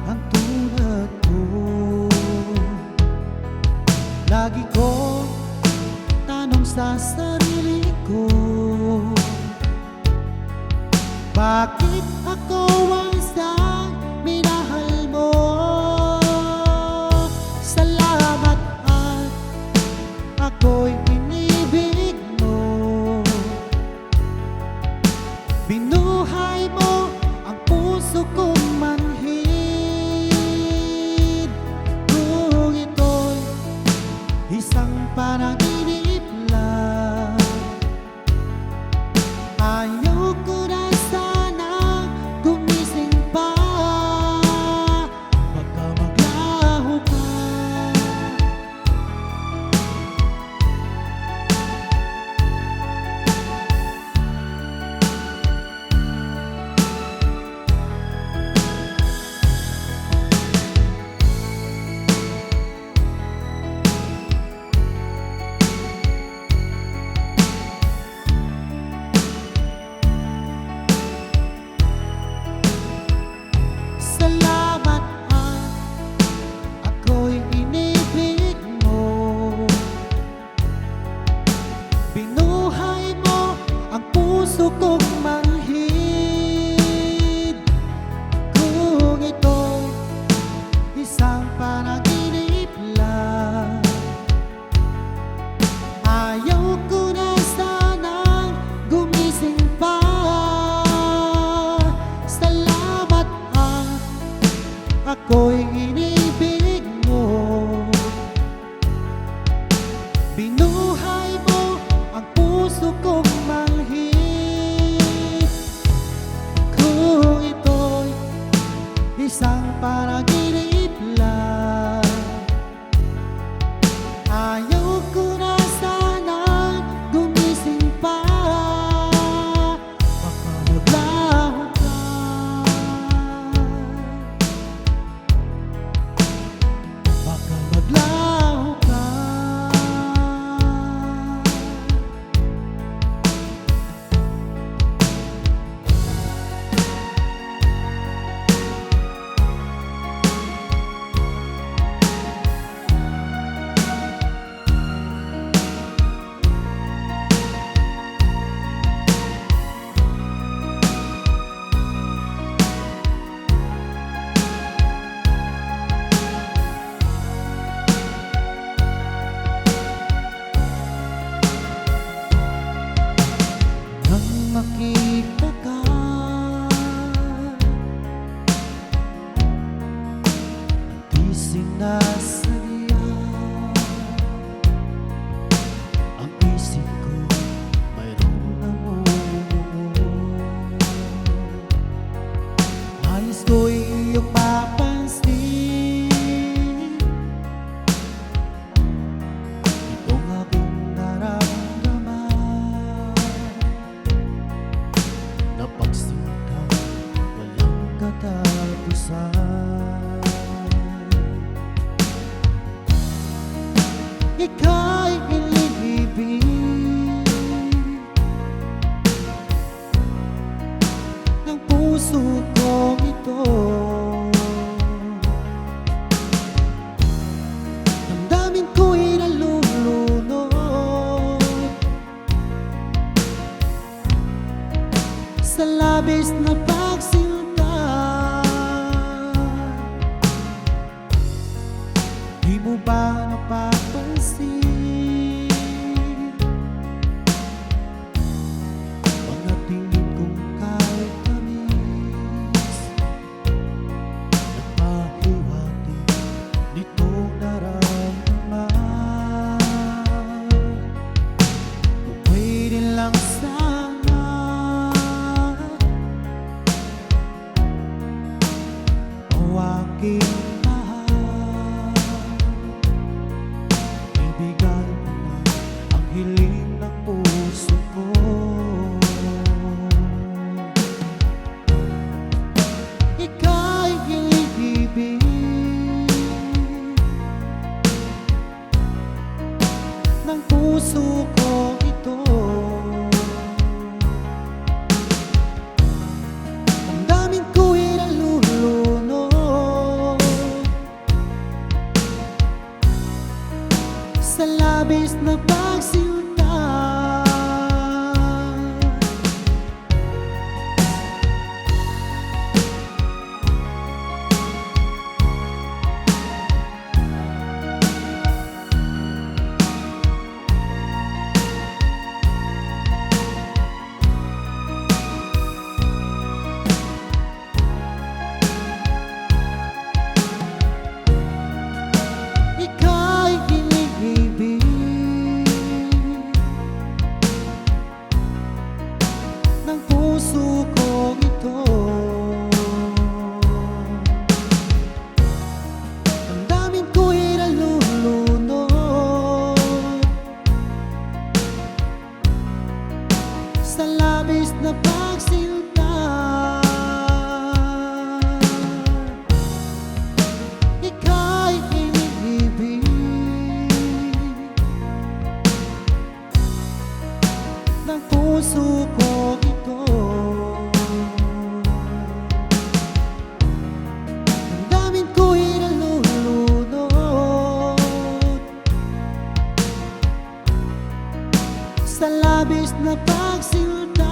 ang tulad ko. Lagi ko tanong sa sarili ko, bakit ako ang isang minahal mo? Salamat at ako'y inibig mo. Binuhay mo ang puso kong manhid. Kung ito'y isang panaginip lang, ayaw ko na sana gumising pa. Baka maglaho ka. Salamat at ako'y inibig mo. Binuhay mo ang puso kong manhid. Kung ito'y isang panaginip lang, ayaw ko na sanang gumising pa. Salamat at ako'y inibig mo. Binuhay mo ang puso kong manhid. puso kong ito. Damdamin ko'y nalulunod sa labis na pagsinta. Di mo ba napapansin mga tingin kong kahit tamis, nagpahiwatig nitong naramdaman? Kung pwede lang sana o aking mahal, ibigay mo na ang hiling ng puso ko. Ika'y iniibig ng puso ko ito. Damdamin ko'y nalulunod sa labis na pagsinta. Ika'y iniibig ng puso kong ito. Damdamin ko'y nalulunod sa labis na pagsinta. Ika'y iniibig ng puso kong ito. Damdamin ko'y nalulunod sa labis na pagsinta.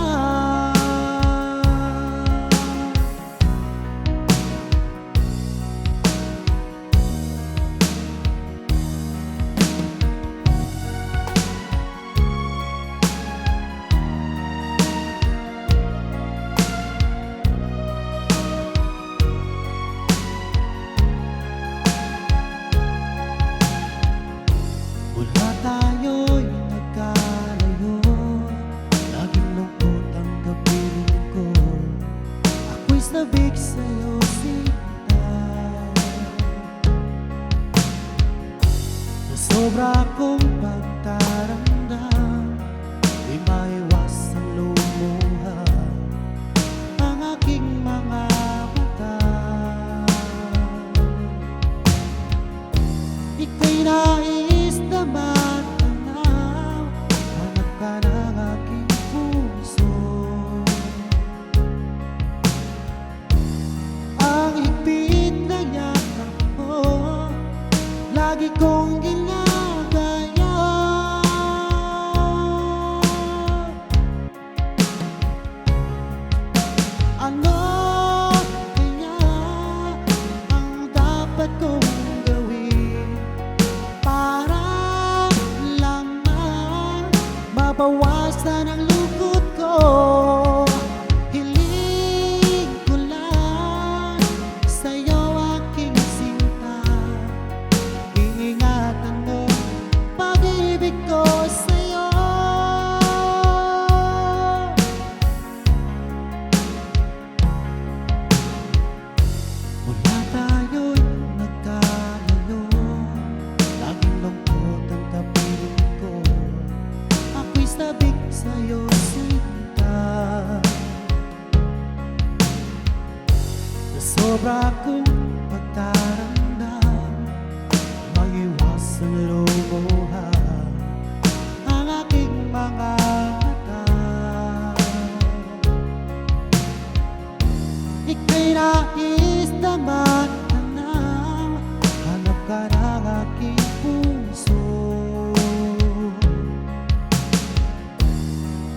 nais na matanang hanap ka ng aking puso.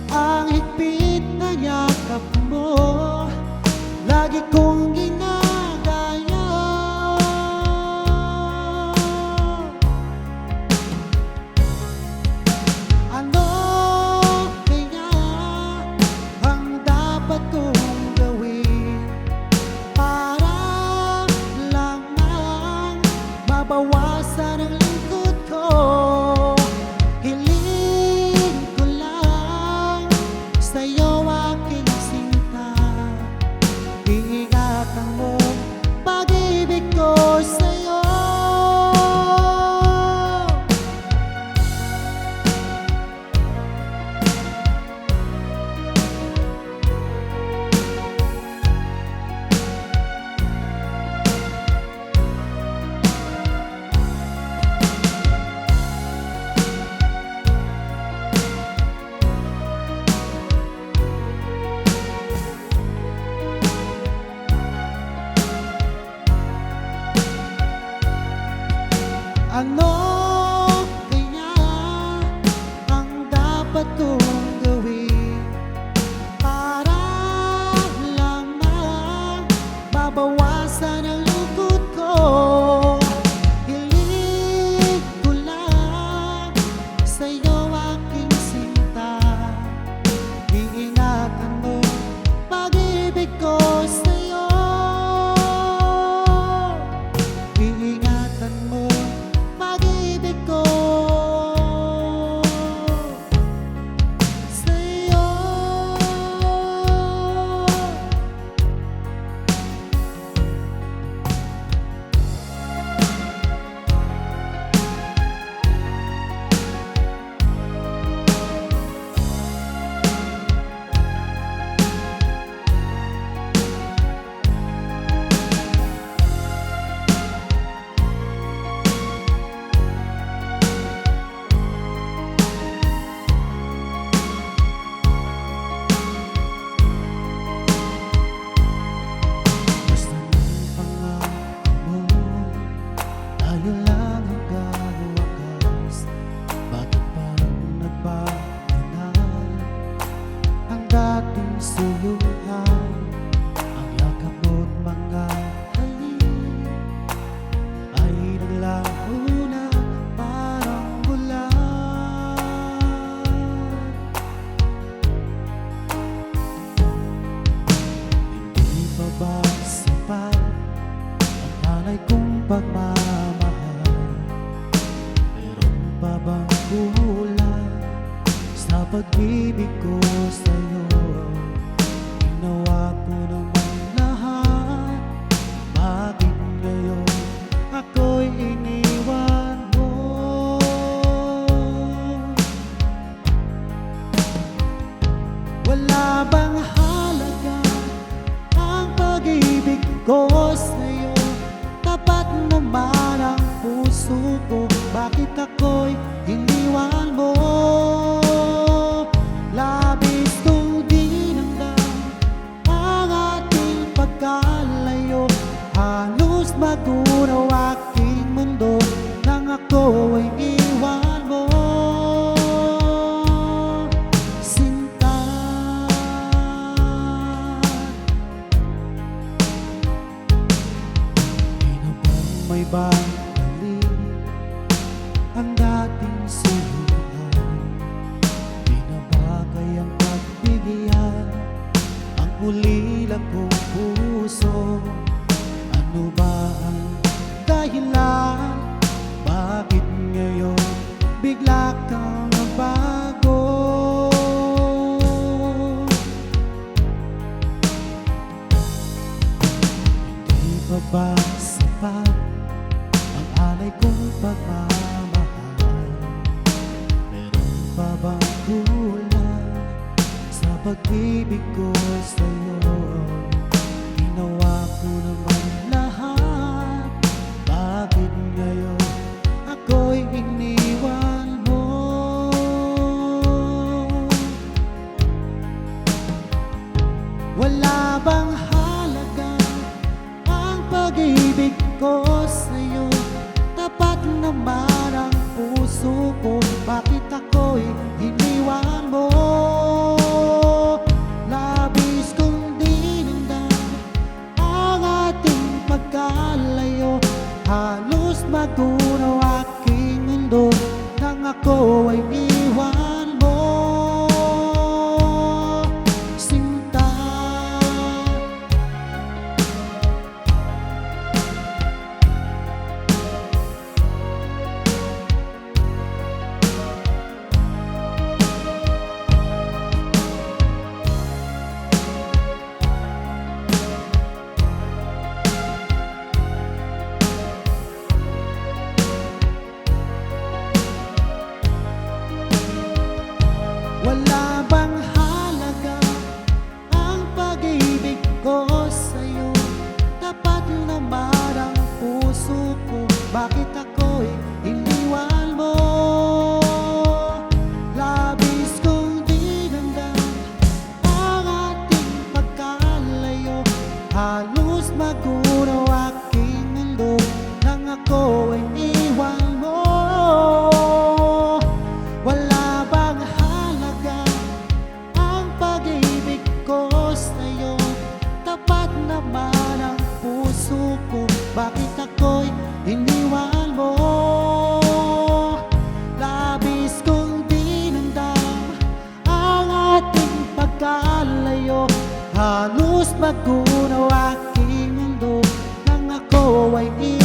Ang higpit na yakap mo lagi kong ginagaya. Ano kaya ang dapat kong gawin para lamang mabawasan ang lungkot ko? Hiling ko lang sa'yo aking sinta, iingatan mo pag-ibig ko sa'yo. Ano kaya ang dapat kong gawin para lamang mabawasan ang lungkot ko? Hiling ko lang sa'yo aking sinta, iingatan mo pag-ibig ko sa'yo. Iingatan mo pag-ibig ko sa'yo. Basta ng pangako mo, tayo lang hanggang wakas. Bakit parang nagbago na ang dating suyuhan? Ang yakap mo't mga halik ay naglaho na parang bulan. Hindi pa ba sapat ang alay kong pagmamahal? Meron pa bang kulang sa pag-ibig ko sa'yo? Ginawa ko naman lahat, bakit ngayon ako'y iniwan mo? Wala bang halaga ang pag-ibig ko sa'yo? Tapat naman ang puso ko, bakit ako'y iniwan mo? Labis kong dinamdam ang ating pagkalayo, halos magunaw aking mundo nang ako ay iwan mo. Sinta, di na bang may babalik ang dating suyuan? Di na ba kayang pagbigyan ang ulila kong puso? Ano ba ang dahilan? Bakit ngayon bigla kang nagbago? Hindi pa ba sapat ang alay kong pagmamahal? Meron pa bang kulang sa pag-ibig ko sa'yo? Ginawa ko naman lahat, bakit ngayon ako'y iniwan mo? Wala bang halaga ikaw ay